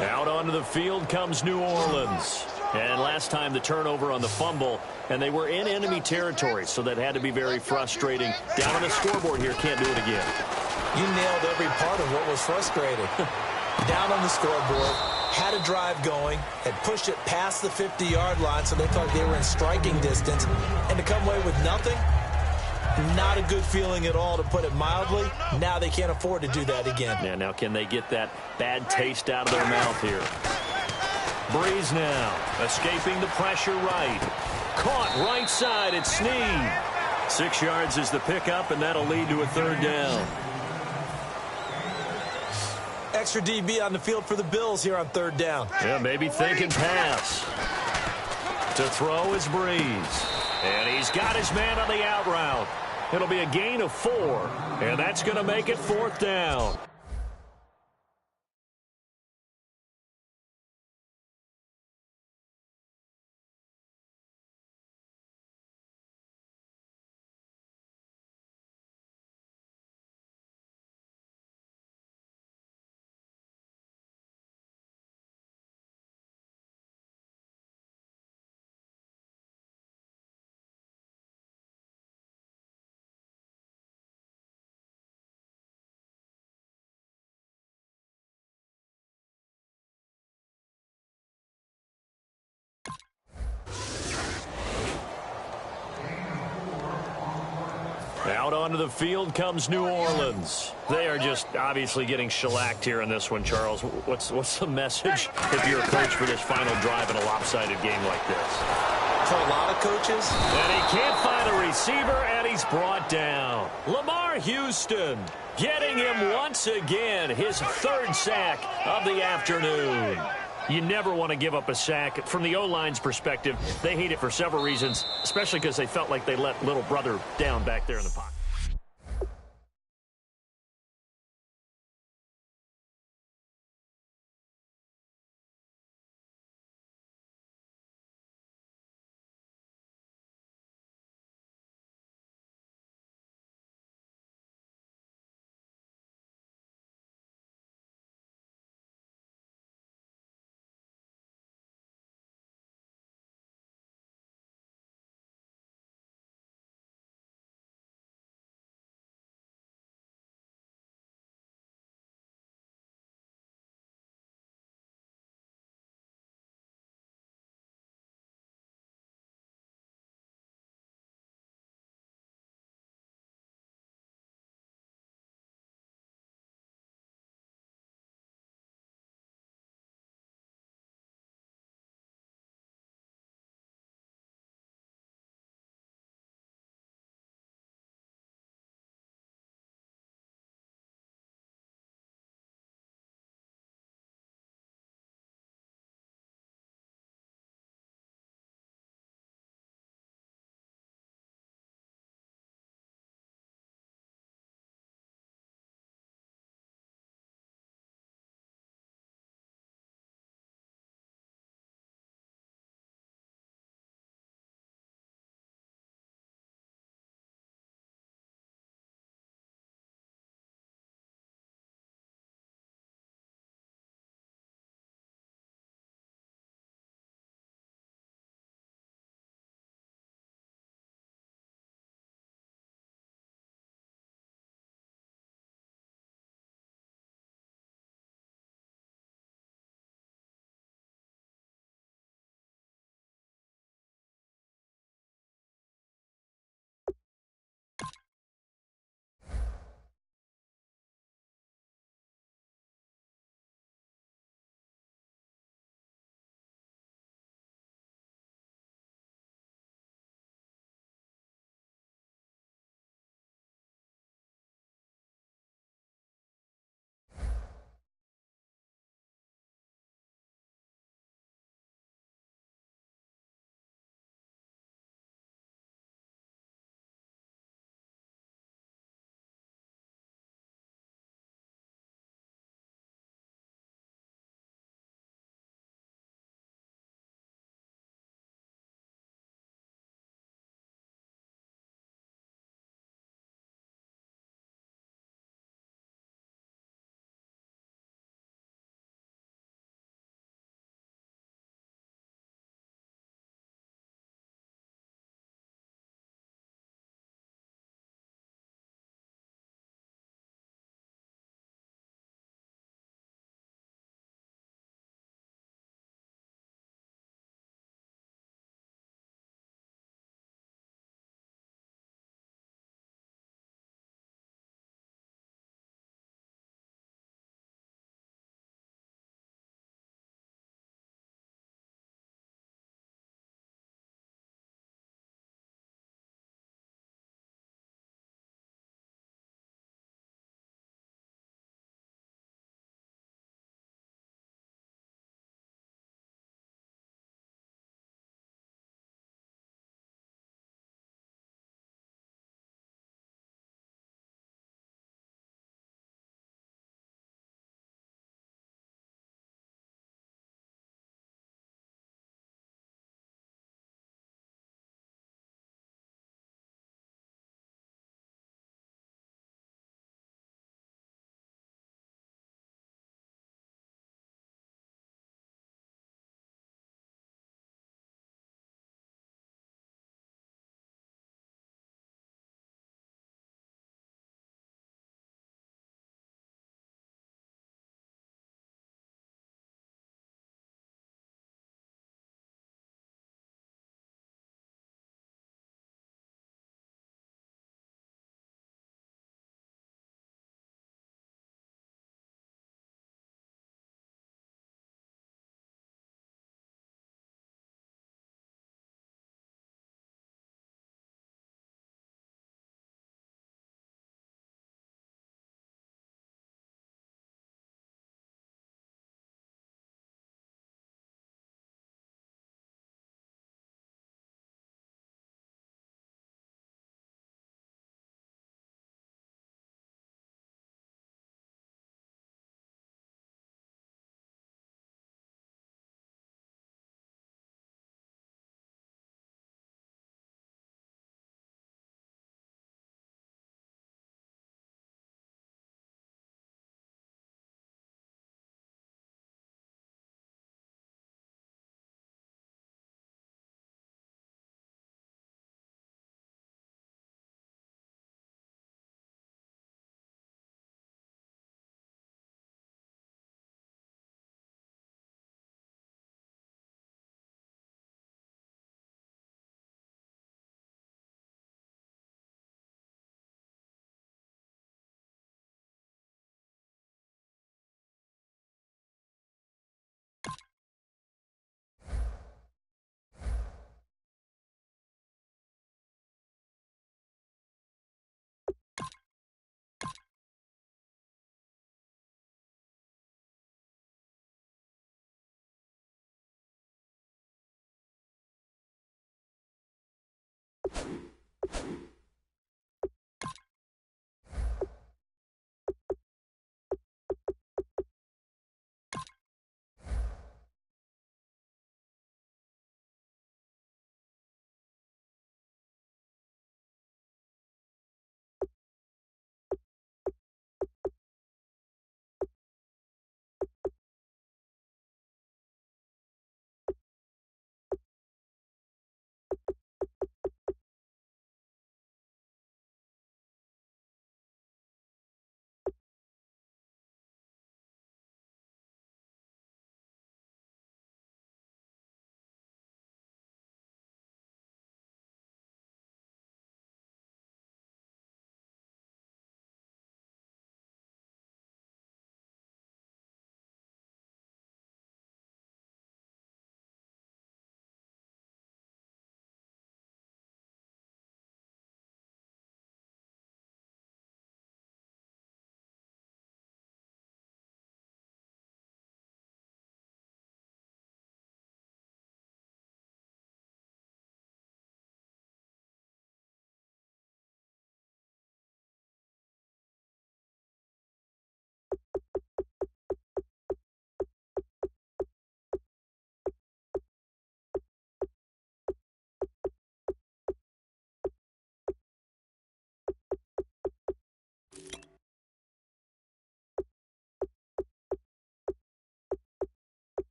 Out onto the field comes New Orleans. And last time the turnover on the fumble, and they were in enemy territory, so that had to be very frustrating. Down on the scoreboard here, can't do it again. You nailed every part of what was frustrating. Down on the scoreboard, had a drive going, had pushed it past the 50-yard line, so they thought they were in striking distance, and to come away with nothing, not a good feeling at all, to put it mildly. Now they can't afford to do that again. Yeah, now can they get that bad taste out of their mouth here? Brees now, escaping the pressure right. Caught right side at Snead. 6 yards is the pickup, and that'll lead to a third down. Extra DB on the field for the Bills here on third down. Yeah, maybe thinking pass. To throw is Brees. And he's got his man on the out route. It'll be a gain of 4, and that's going to make it fourth down. Out onto the field comes New Orleans. They are just obviously getting shellacked here in this one, Charles. What's the message if you're a coach for this final drive in a lopsided game like this? For a lot of coaches. And he can't find a receiver, and he's brought down. Lamar Houston getting him once again, his third sack of the afternoon. You never want to give up a sack. From the O-line's perspective, they hate it for several reasons, especially because they felt like they let little brother down back there in the pocket.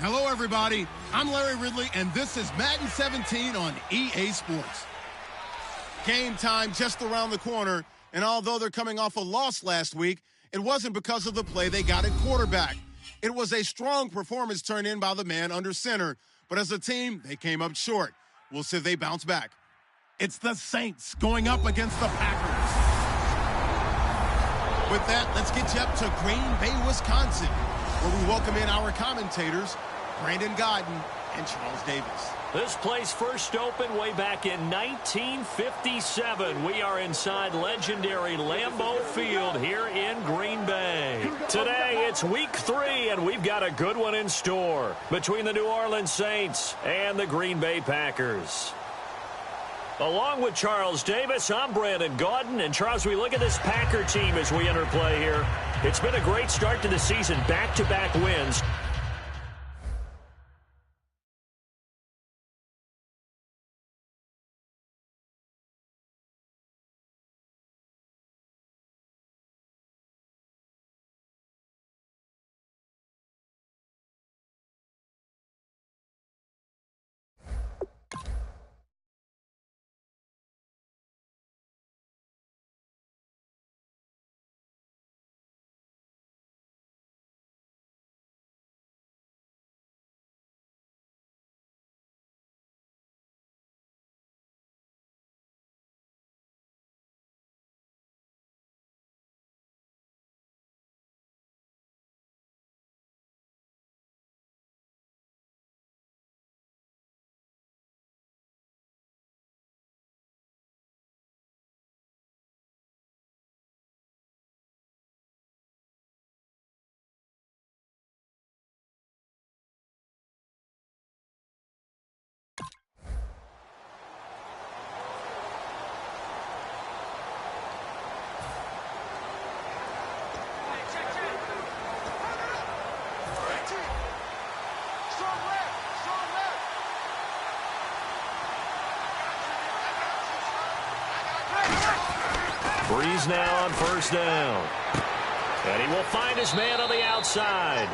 Hello, everybody. I'm Larry Ridley, and this is Madden 17 on EA Sports. Game time just around the corner, and although they're coming off a loss last week, it wasn't because of the play they got at quarterback. It was a strong performance turned in by the man under center, but as a team, they came up short. We'll see if they bounce back. It's the Saints going up against the Packers. With that, let's get you up to Green Bay, Wisconsin, where we welcome in our commentators, Brandon Godden and Charles Davis. This place first opened way back in 1957. We are inside legendary Lambeau Field here in Green Bay. Today, it's week 3, and we've got a good one in store between the New Orleans Saints and the Green Bay Packers. Along with Charles Davis, I'm Brandon Godden. And, Charles, we look at this Packer team as we enter play here. It's been a great start to the season, back-to-back wins. Brees now on first down. And he will find his man on the outside.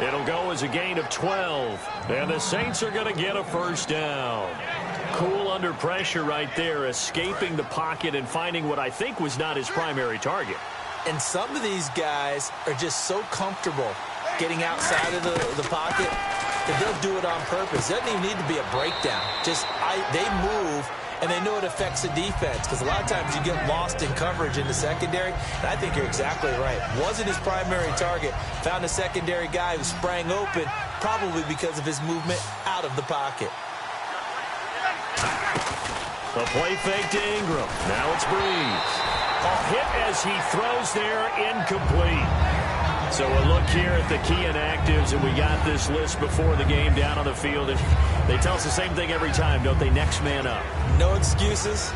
It'll go as a gain of 12. And the Saints are going to get a first down. Cool under pressure right there, escaping the pocket and finding what I think was not his primary target. And some of these guys are just so comfortable getting outside of the pocket that they'll do it on purpose. It doesn't even need to be a breakdown. They move, and they know it affects the defense, because a lot of times you get lost in coverage in the secondary, and I think you're exactly right. Wasn't his primary target. Found a secondary guy who sprang open, probably because of his movement out of the pocket. The play fake to Ingram. Now it's Brees. A hit as he throws there, incomplete. So a look here at the key inactives, and we got this list before the game down on the field. And they tell us the same thing every time, don't they? Next man up. No excuses.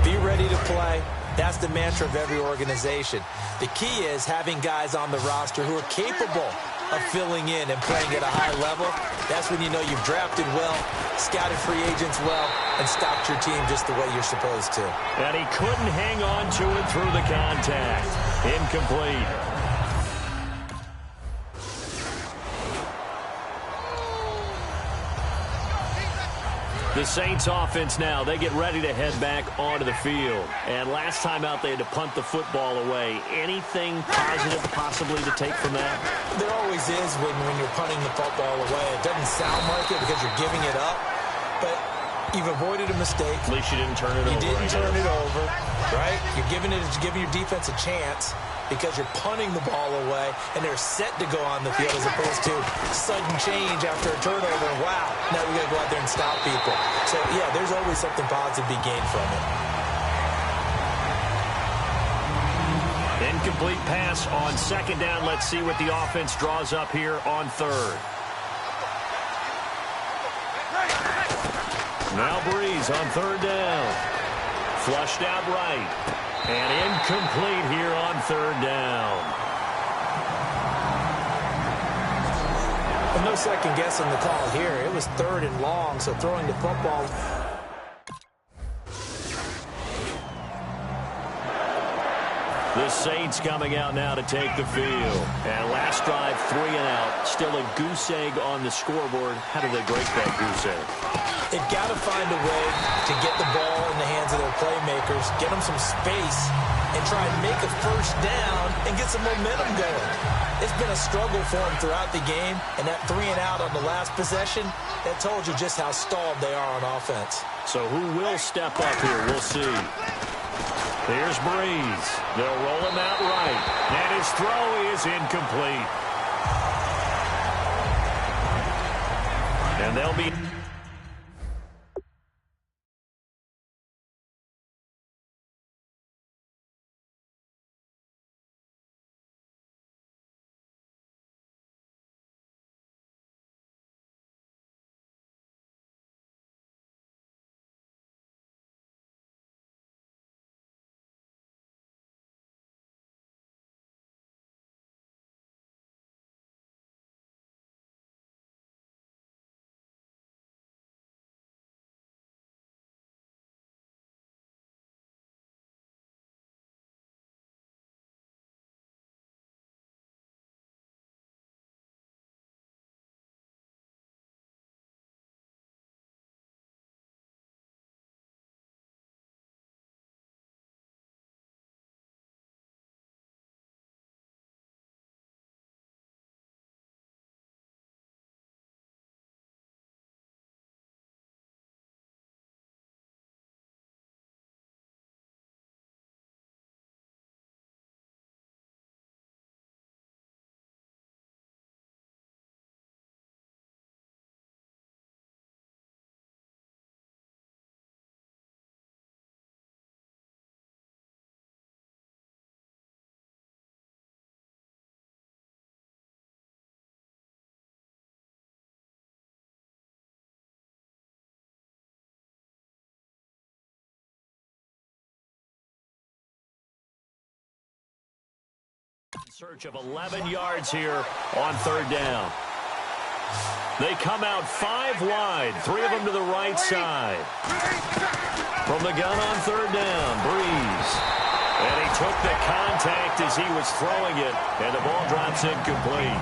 Be ready to play. That's the mantra of every organization. The key is having guys on the roster who are capable of filling in and playing at a high level. That's when you know you've drafted well, scouted free agents well, and stocked your team just the way you're supposed to. And he couldn't hang on to it through the contact. Incomplete. The Saints offense now, they get ready to head back onto the field. And last time out, they had to punt the football away. Anything positive possibly to take from that? There always is when you're punting the football away. It doesn't sound like it because you're giving it up, but you've avoided a mistake. At least you didn't turn it over. You didn't turn it over, right? You're giving your defense a chance because you're punting the ball away, and they're set to go on the field as opposed to sudden change after a turnover. Wow, now we got to go out there and stop people. So, yeah, there's always something positive to be gained from it. Incomplete pass on second down. Let's see what the offense draws up here on third. Now Brees on third down. Flushed out right. And incomplete here on third down. Well, no second guessing the call here. It was third and long, so throwing the football. The Saints coming out now to take the field. And last drive, 3 and out. Still a goose egg on the scoreboard. How do they break that goose egg? They've got to find a way to get the ball in the hands of their playmakers, get them some space, and try and make a first down and get some momentum going. It's been a struggle for them throughout the game, and that 3 and out on the last possession, that told you just how stalled they are on offense. So who will step up here? We'll see. Here's Brees. They'll roll him out right. And his throw is incomplete. And they'll be... In search of 11 yards here on third down. They come out 5 wide, 3 of them to the right side. From the gun on third down, Brees. And he took the contact as he was throwing it, and the ball drops incomplete.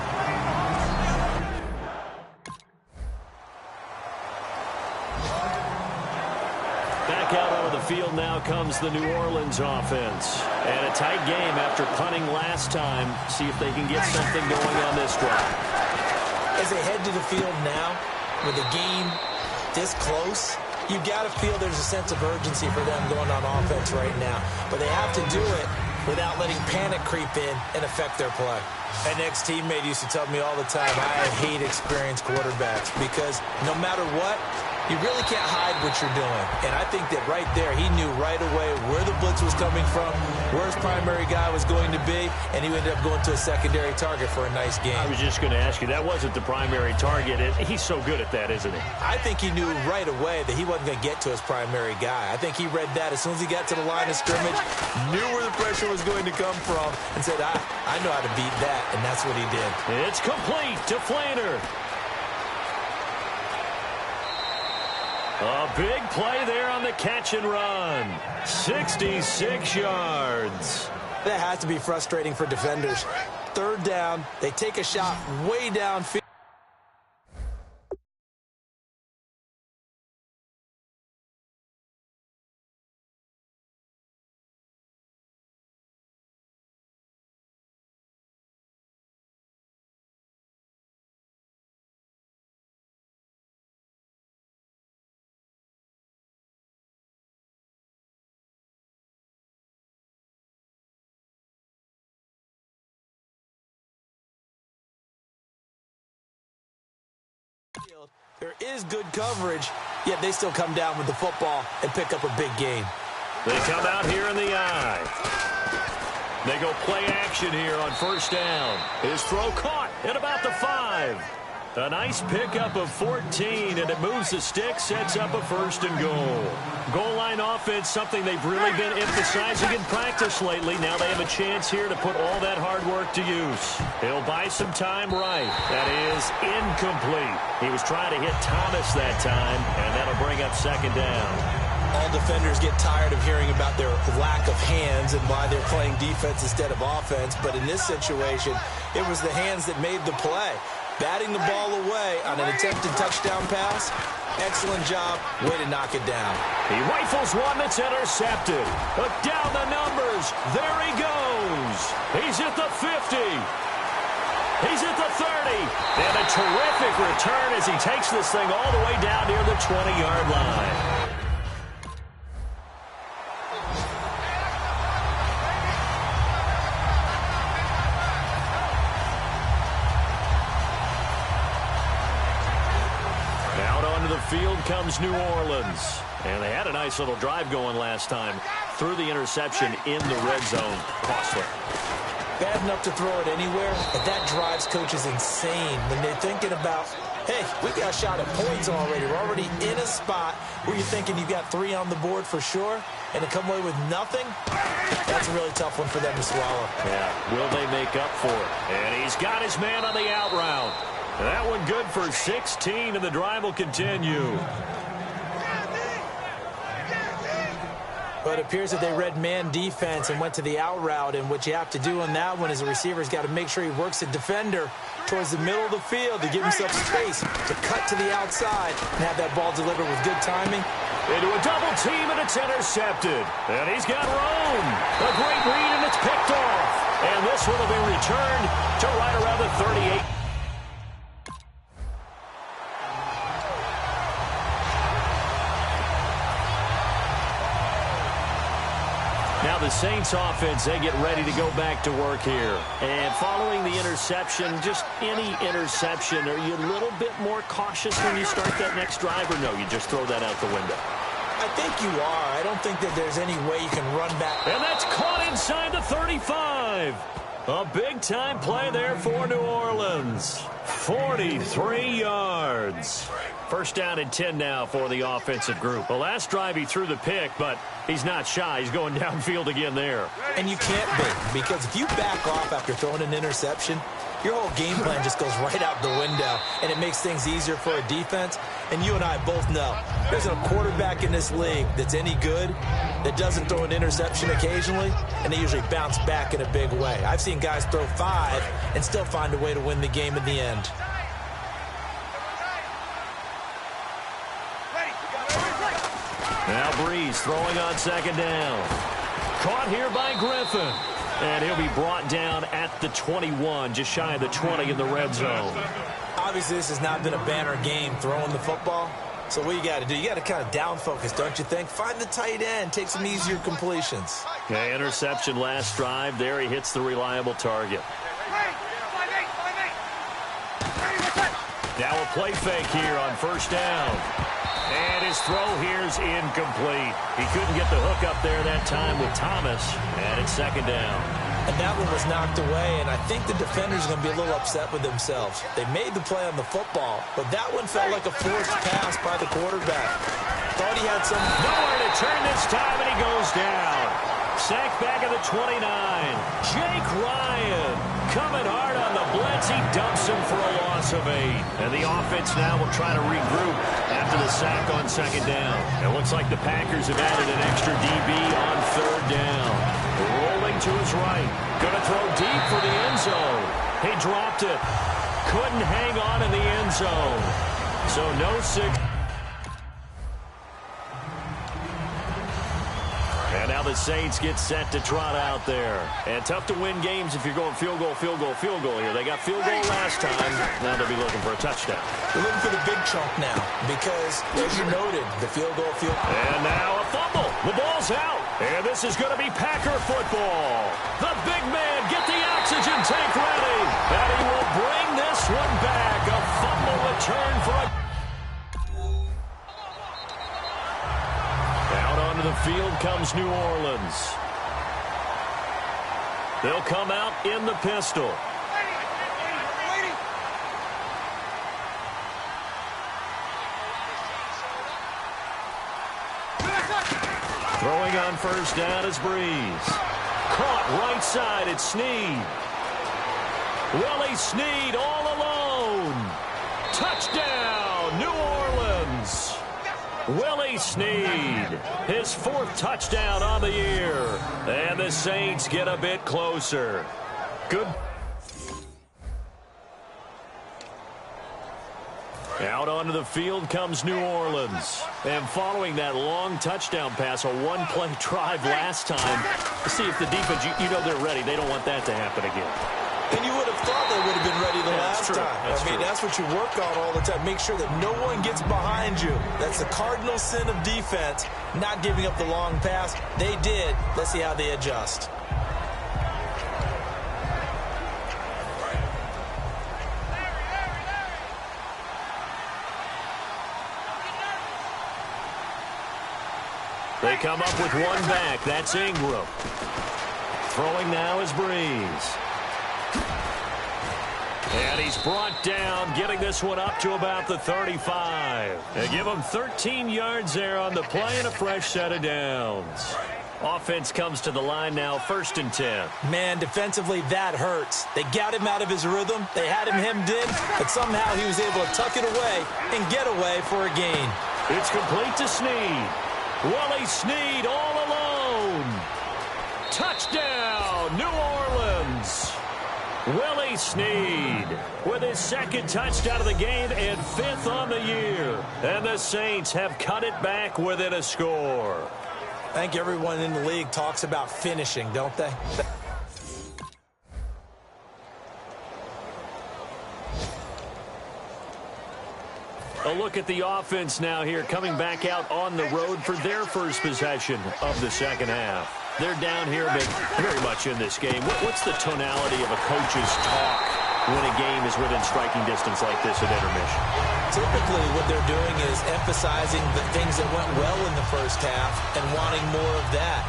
Back out onto the field now comes the New Orleans offense. And a tight game after punting last time. See if they can get something going on this drive. As they head to the field now, with the game this close, you got to feel there's a sense of urgency for them going on offense right now. But they have to do it without letting panic creep in and affect their play. An ex-teammate used to tell me all the time, I hate experienced quarterbacks because no matter what, you really can't hide what you're doing. And I think that right there, he knew right away where the blitz was coming from, where his primary guy was going to be, and he ended up going to a secondary target for a nice game. I was just going to ask you, that wasn't the primary target. He's so good at that, isn't he? I think he knew right away that he wasn't going to get to his primary guy. I think he read that as soon as he got to the line of scrimmage, knew where the pressure was going to come from, and said, I know how to beat that, and that's what he did. It's complete to Flainer. A big play there on the catch and run. 66 yards. That has to be frustrating for defenders. Third down, they take a shot way downfield. There is good coverage, yet they still come down with the football and pick up a big gain. They come out here in the eye. They go play action here on first down. His throw caught at about the 5. A nice pickup of 14, and it moves the stick, sets up a first and goal. Goal line offense, something they've really been emphasizing in practice lately. Now they have a chance here to put all that hard work to use. He'll buy some time right. That is incomplete. He was trying to hit Thomas that time, and that'll bring up second down. All defenders get tired of hearing about their lack of hands and why they're playing defense instead of offense. But in this situation, it was the hands that made the play. Batting the ball away on an attempted touchdown pass. Excellent job. Way to knock it down. He rifles one that's intercepted. But down the numbers. There he goes. He's at the 50. He's at the 30. And a terrific return as he takes this thing all the way down near the 20-yard line. Field comes New Orleans. And they had a nice little drive going last time. Threw the interception in the red zone. Costly. Bad enough to throw it anywhere, but that drives coaches insane when they're thinking about, hey, we got a shot at points already. We're already in a spot where you're thinking you've got 3 on the board for sure, and to come away with nothing, that's a really tough one for them to swallow. Yeah, will they make up for it? And he's got his man on the out route. That one good for 16, and the drive will continue. But it appears that they read man defense and went to the out route, and what you have to do on that one is a receiver's got to make sure he works the defender towards the middle of the field to give himself space to cut to the outside and have that ball delivered with good timing. Into a double team, and it's intercepted. And he's got room. A great read, and it's picked off. And this one will be returned to right around the 38. Now the Saints offense, they get ready to go back to work here. And following the interception, just any interception, are you a little bit more cautious when you start that next drive, or no, you just throw that out the window? I think you are. I don't think that there's any way you can run back. And that's caught inside the 35. A big-time play there for New Orleans. 43 yards. First down and 10 now for the offensive group. The last drive he threw the pick, but he's not shy. He's going downfield again there. And you can't be, because if you back off after throwing an interception, your whole game plan just goes right out the window, and it makes things easier for a defense. And you and I both know there's a quarterback in this league that's any good that doesn't throw an interception occasionally, and they usually bounce back in a big way. I've seen guys throw 5 and still find a way to win the game in the end. Now Brees throwing on second down. Caught here by Griffin. And he'll be brought down at the 21, just shy of the 20 in the red zone. Obviously, this has not been a banner game throwing the football. So what you got to do, you got to kind of down focus, don't you think? Find the tight end, take some easier completions. Okay, interception last drive. There he hits the reliable target. Now a play fake here on first down. And his throw here's incomplete. He couldn't get the hook up there that time with Thomas. And it's second down. And that one was knocked away, and I think the defenders are going to be a little upset with themselves. They made the play on the football, but that one felt like a forced pass by the quarterback. Thought he had some... Nowhere to turn this time, and he goes down. Sacked back at the 29. Jake Ryan coming hard on the blitz. He dumps him for a loss of 8. And the offense now will try to regroup after the sack on second down. It looks like the Packers have added an extra DB on third down. Rolling to his right. Going to throw deep for the end zone. He dropped it. Couldn't hang on in the end zone. So no 6. And now the Saints get set to trot out there. And tough to win games if you're going field goal, field goal, field goal here. They got field goal last time. Now they'll be looking for a touchdown. They're looking for the big chunk now because, as you noted, the field goal, And now a fumble. The ball's out. And this is going to be Packer football. The big man, get the oxygen tank ready. And he will bring this one back. A fumble return for a... Out onto the field comes New Orleans. They'll come out in the pistol. Throwing on first down is Brees. Caught right side, it's Snead. Willie Snead all alone. Touchdown, New Orleans. Willie Snead, his 4th touchdown on the year. And the Saints get a bit closer. Good. Out onto the field comes New Orleans. And following that long touchdown pass, a one-play drive last time, to see if the defense, you know they're ready. They don't want that to happen again. And you would have thought they would have been ready the last time. That's what you work on all the time. Make sure that no one gets behind you. That's the cardinal sin of defense, not giving up the long pass. They did. Let's see how they adjust. They come up with one back. That's Ingram. Throwing now is Brees. And he's brought down, getting this one up to about the 35. They give him 13 yards there on the play and a fresh set of downs. Offense comes to the line now, 1st and 10. Man, defensively, that hurts. They got him out of his rhythm. They had him hemmed in, but somehow he was able to tuck it away and get away for a gain. It's complete to Snead. Willie Snead all alone. Touchdown, New Orleans. Willie Snead with his 2nd touchdown of the game and 5th on the year. And the Saints have cut it back within a score. I think everyone in the league talks about finishing, don't they? A look at the offense now here, coming back out on the road for their first possession of the second half. They're down here, but very much in this game. What's the tonality of a coach's talk when a game is within striking distance like this at intermission? Typically, what they're doing is emphasizing the things that went well in the first half and wanting more of that.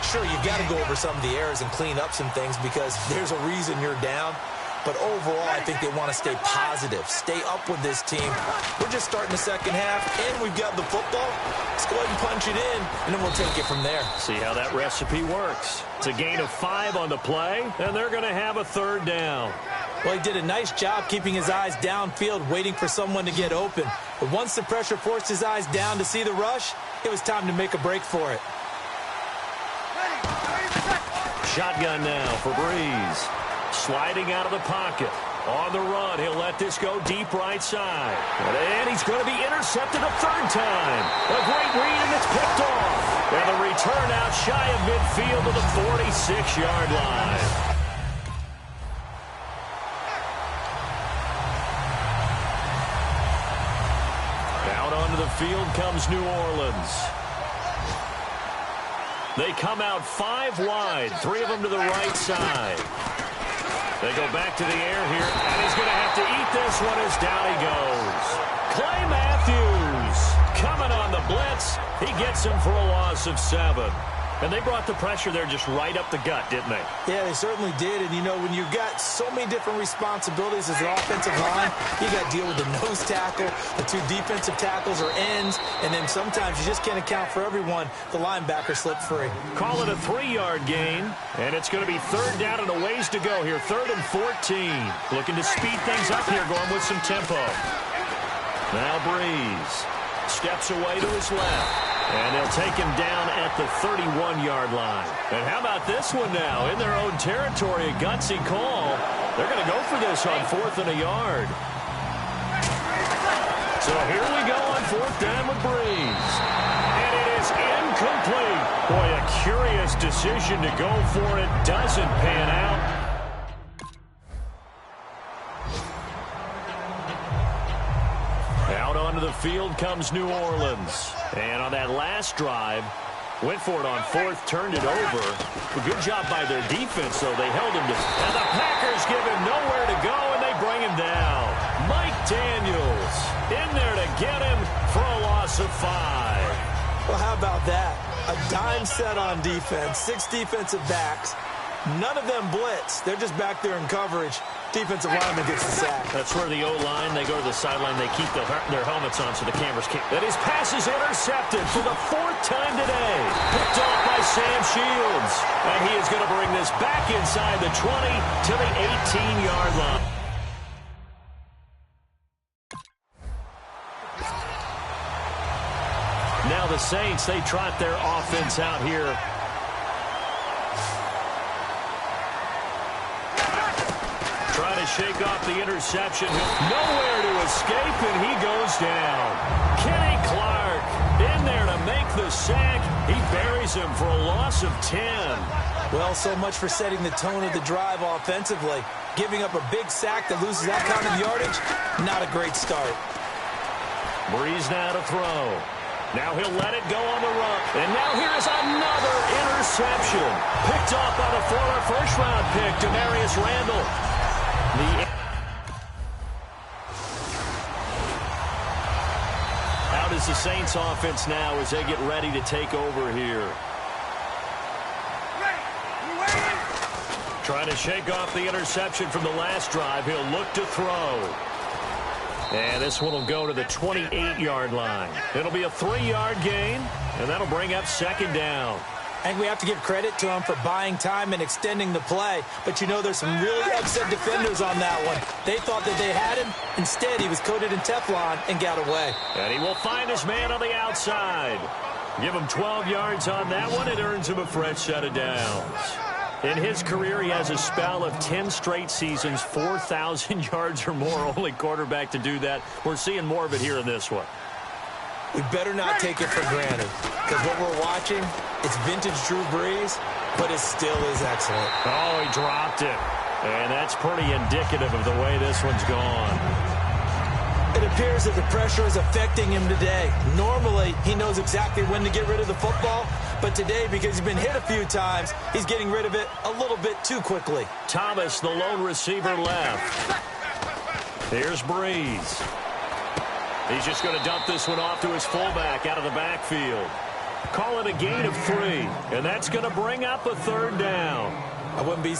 Sure, you've got to go over some of the errors and clean up some things because there's a reason you're down. But overall, I think they want to stay positive, stay up with this team. We're just starting the second half, and we've got the football. Let's go ahead and punch it in, and then we'll take it from there. See how that recipe works. It's a gain of 5 on the play, and they're going to have a 3rd down. Well, he did a nice job keeping his eyes downfield, waiting for someone to get open. But once the pressure forced his eyes down to see the rush, it was time to make a break for it. Shotgun now for Brees. Sliding out of the pocket. On the run, he'll let this go deep right side. And he's going to be intercepted a third time. A great read, and it's picked off. And the return out shy of midfield to the 46-yard line. Out onto the field comes New Orleans. They come out 5 wide, 3 of them to the right side. They go back to the air here, and he's going to have to eat this one as down he goes. Clay Matthews coming on the blitz. He gets him for a loss of 7. And they brought the pressure there just right up the gut, didn't they? Yeah, they certainly did. And, you know, when you've got so many different responsibilities as an offensive line, you got to deal with the nose tackle, the 2 defensive tackles or ends, and then sometimes you just can't account for everyone. The linebacker slipped free. Call it a 3-yard gain, and it's going to be 3rd down and a ways to go here. 3rd and 14. Looking to speed things up here, going with some tempo. Now Brees steps away to his left. And they'll take him down at the 31-yard line. And how about this one now? In their own territory, a gutsy call. They're going to go for this on 4th and a yard. So here we go on 4th down with Brees. And it is incomplete. Boy, a curious decision to go for it. Doesn't pan out. Out onto the field comes New Orleans. And on that last drive, went for it on 4th, turned it over. A good job by their defense, though. They held him to... And the Packers give him nowhere to go, and they bring him down. Mike Daniels in there to get him for a loss of 5. Well, how about that? A dime set on defense, 6 defensive backs. None of them blitz. They're just back there in coverage. Defensive lineman gets the sack. That's where the O-line, they go to the sideline, they keep their helmets on so the cameras can't. That his pass is intercepted for the 4th time today. Picked off by Sam Shields. And he is going to bring this back inside the 20 to the 18-yard line. Now the Saints, they trot their offense out here. Trying to shake off the interception. Nowhere to escape, and he goes down. Kenny Clark in there to make the sack. He buries him for a loss of 10. Well, so much for setting the tone of the drive offensively. Giving up a big sack that loses that kind of yardage, not a great start. Brees now to throw. Now he'll let it go on the run. And now here is another interception. Picked off by the former first-round pick, Demarius Randall. Out is the Saints offense now as they get ready to take over here. Trying to shake off the interception from the last drive. He'll look to throw. And this one will go to the 28-yard line. It'll be a 3-yard gain, and that'll bring up 2nd down. And we have to give credit to him for buying time and extending the play. But, you know, there's some really upset defenders on that one. They thought that they had him. Instead, he was coated in Teflon and got away. And he will find his man on the outside. Give him 12 yards on that one. It earns him a fresh set of downs. In his career, he has a spell of 10 straight seasons, 4,000 yards or more. Only quarterback to do that. We're seeing more of it here in this one. We better not take it for granted, because what we're watching, it's vintage Drew Brees, but it still is excellent. Oh, he dropped it. And that's pretty indicative of the way this one's gone. It appears that the pressure is affecting him today. Normally, he knows exactly when to get rid of the football, but today, because he's been hit a few times, he's getting rid of it a little bit too quickly. Thomas, the lone receiver, left. Here's Brees. He's just going to dump this one off to his fullback out of the backfield. Call it a gain of 3, and that's going to bring up a 3rd down. I wouldn't be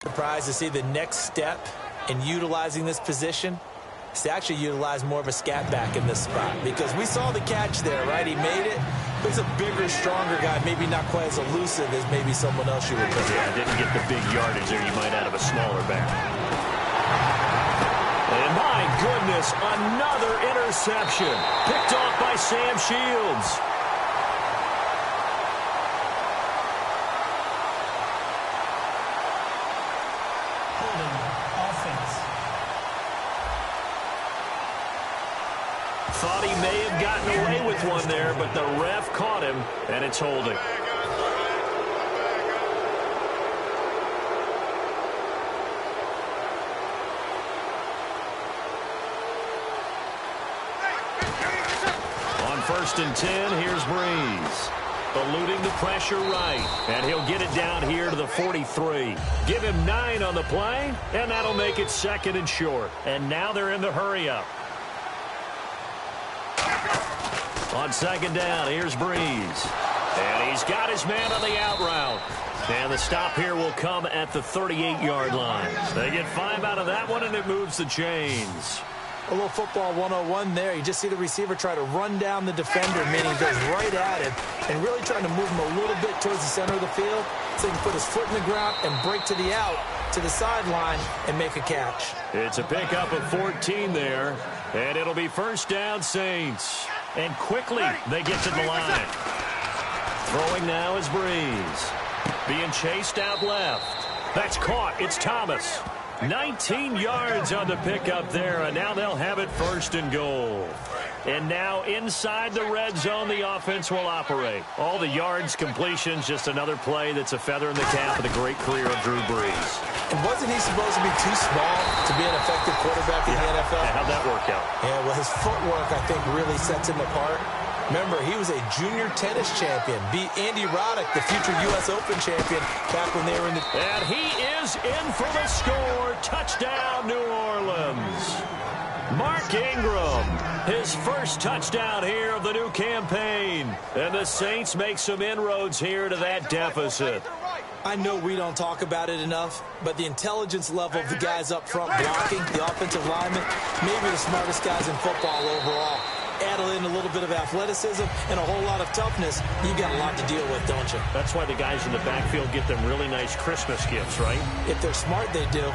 Surprised to see the next step in utilizing this position is to actually utilize more of a scat back in this spot, because we saw the catch there, right? He made it. He's a bigger, stronger guy, maybe not quite as elusive as maybe someone else you would put. Yeah, didn't get the big yardage there you might out of a smaller back. And my goodness, another interception. Picked off by Sam Shields. Thought he may have gotten away with one there, but the ref caught him, and it's holding. On 1st and 10, here's Brees. Eluding the pressure right, and he'll get it down here to the 43. Give him 9 on the play, and that'll make it 2nd and short. And now they're in the hurry-up. On 2nd down, here's Brees. And he's got his man on the out route. And the stop here will come at the 38-yard line. They get 5 out of that one, and it moves the chains. A little football 101 there. You just see the receiver try to run down the defender, meaning goes right at him, and really trying to move him a little bit towards the center of the field so he can put his foot in the ground and break to the out, to the sideline, and make a catch. It's a pickup of 14 there, and it'll be 1st down, Saints. And quickly, they get to the line. Throwing now is Brees. Being chased out left. That's caught. It's Thomas. 19 yards on the pickup there, and now they'll have it 1st and goal. And now inside the red zone, the offense will operate. All the yards, completions, just another play that's a feather in the cap of the great career of Drew Brees. And wasn't he supposed to be too small to be an effective quarterback in the NFL? Yeah, how'd that work out? Yeah, well, his footwork, I think, really sets him apart. Remember, he was a junior tennis champion, beat Andy Roddick, the future U.S. Open champion, back when they were in the... And he is in for the score. Touchdown, New Orleans. Mark Ingram, his 1st touchdown here of the new campaign. And the Saints make some inroads here to that deficit. I know we don't talk about it enough, but the intelligence level of the guys up front blocking, the offensive linemen, maybe the smartest guys in football overall. Add in a little bit of athleticism and a whole lot of toughness, you got a lot to deal with, don't you? That's why the guys in the backfield get them really nice Christmas gifts, right? If they're smart, they do.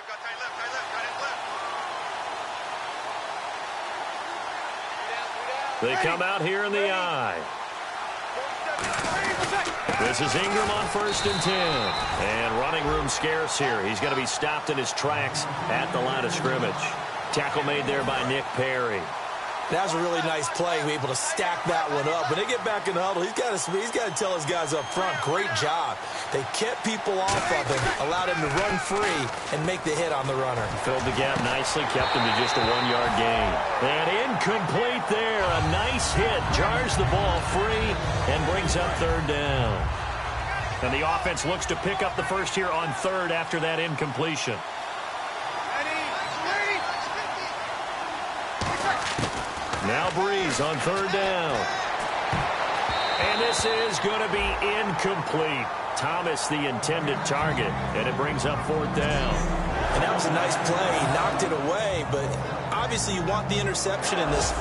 got tight left, tight left, tight left. They come out here in the eye. This is Ingram on 1st and 10. And running room scarce here. He's going to be stopped in his tracks at the line of scrimmage. Tackle made there by Nick Perry. That was a really nice play. We're able to stack that one up. When they get back in the huddle, he's got to tell his guys up front, great job. They kept people off of him, allowed him to run free, and make the hit on the runner. Filled the gap nicely, kept him to just a 1-yard gain. And incomplete there. A nice hit. Jars the ball free and brings up 3rd down. And the offense looks to pick up the first here on 3rd after that incompletion. Now Breeze on 3rd down. And this is going to be incomplete. Thomas the intended target, and it brings up 4th down. And that was a nice play. He knocked it away, but obviously you want the interception in this.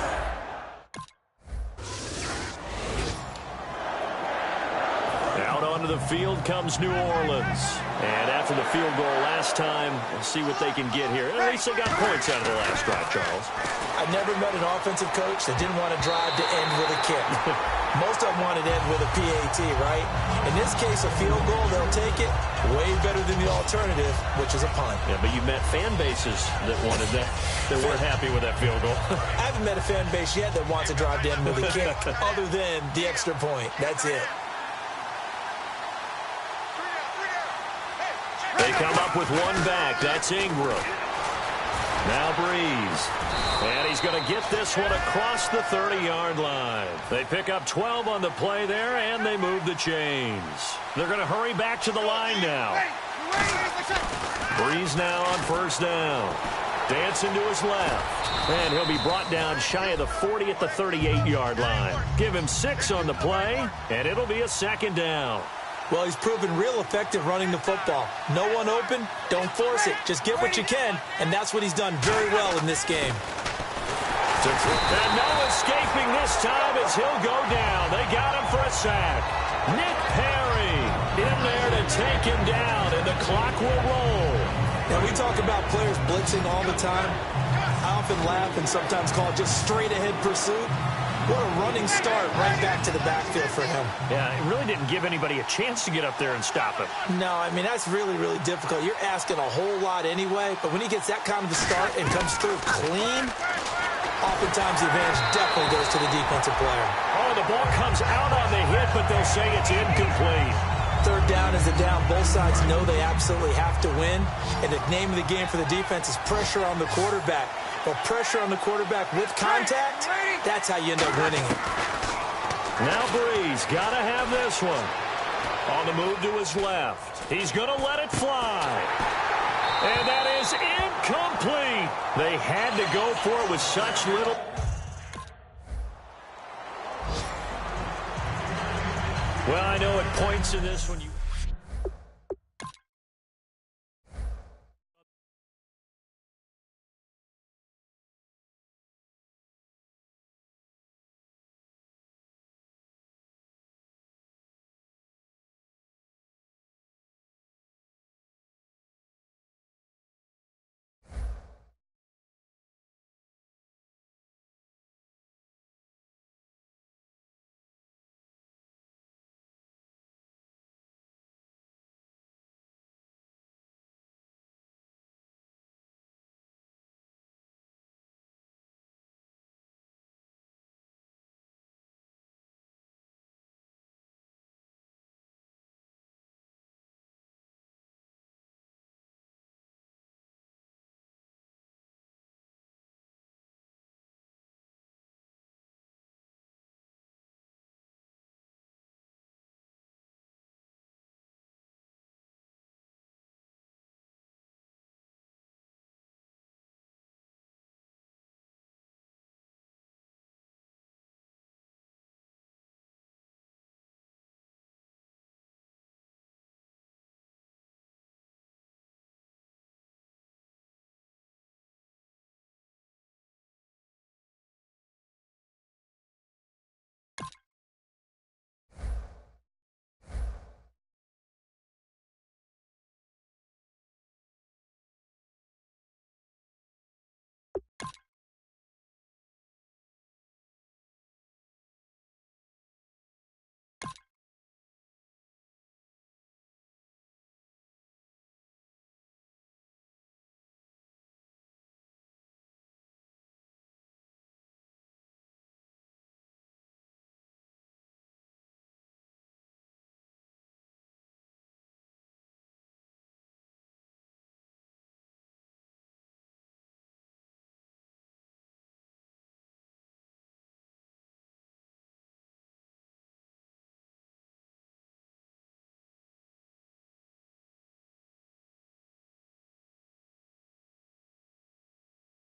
Out onto the field comes New Orleans. And after the field goal last time, we'll see what they can get here. At least they got points out of the last drive, Charles. I never met an offensive coach that didn't want to drive to end with a kick. Most of them wanted to end with a PAT, right? In this case, a field goal, they'll take it. Way better than the alternative, which is a punt. Yeah, but you met fan bases that wanted that, that weren't happy with that field goal. I haven't met a fan base yet that wants to drive to end with a kick other than the extra point. That's it. They come up with one back. That's Ingram. Now Breeze. And he's going to get this one across the 30-yard line. They pick up 12 on the play there, and they move the chains. They're going to hurry back to the line now. Breeze now on 1st down. Dancing to his left. And he'll be brought down shy of the 40 at the 38-yard line. Give him 6 on the play, and it'll be a 2nd down. Well, he's proven real effective running the football. No one open, don't force it. Just get what you can, and that's what he's done very well in this game. And no escaping this time as he'll go down. They got him for a sack. Nick Perry in there to take him down, and the clock will roll. Now, we talk about players blitzing all the time. I often laugh and sometimes call it just straight-ahead pursuit. What a running start right back to the backfield for him. Yeah, it really didn't give anybody a chance to get up there and stop him. No, I mean, that's really, really difficult. You're asking a whole lot anyway, but when he gets that kind of a start and comes through clean, oftentimes the advantage definitely goes to the defensive player. Oh, the ball comes out on the hit, but they'll say it's incomplete. 3rd down is a down. Both sides know they absolutely have to win, and the name of the game for the defense is pressure on the quarterback. But pressure on the quarterback with contact, that's how you end up winning it. Now Breeze got to have this one. On the move to his left. He's going to let it fly. And that is incomplete. They had to go for it with such little. Well, I know at points in this when you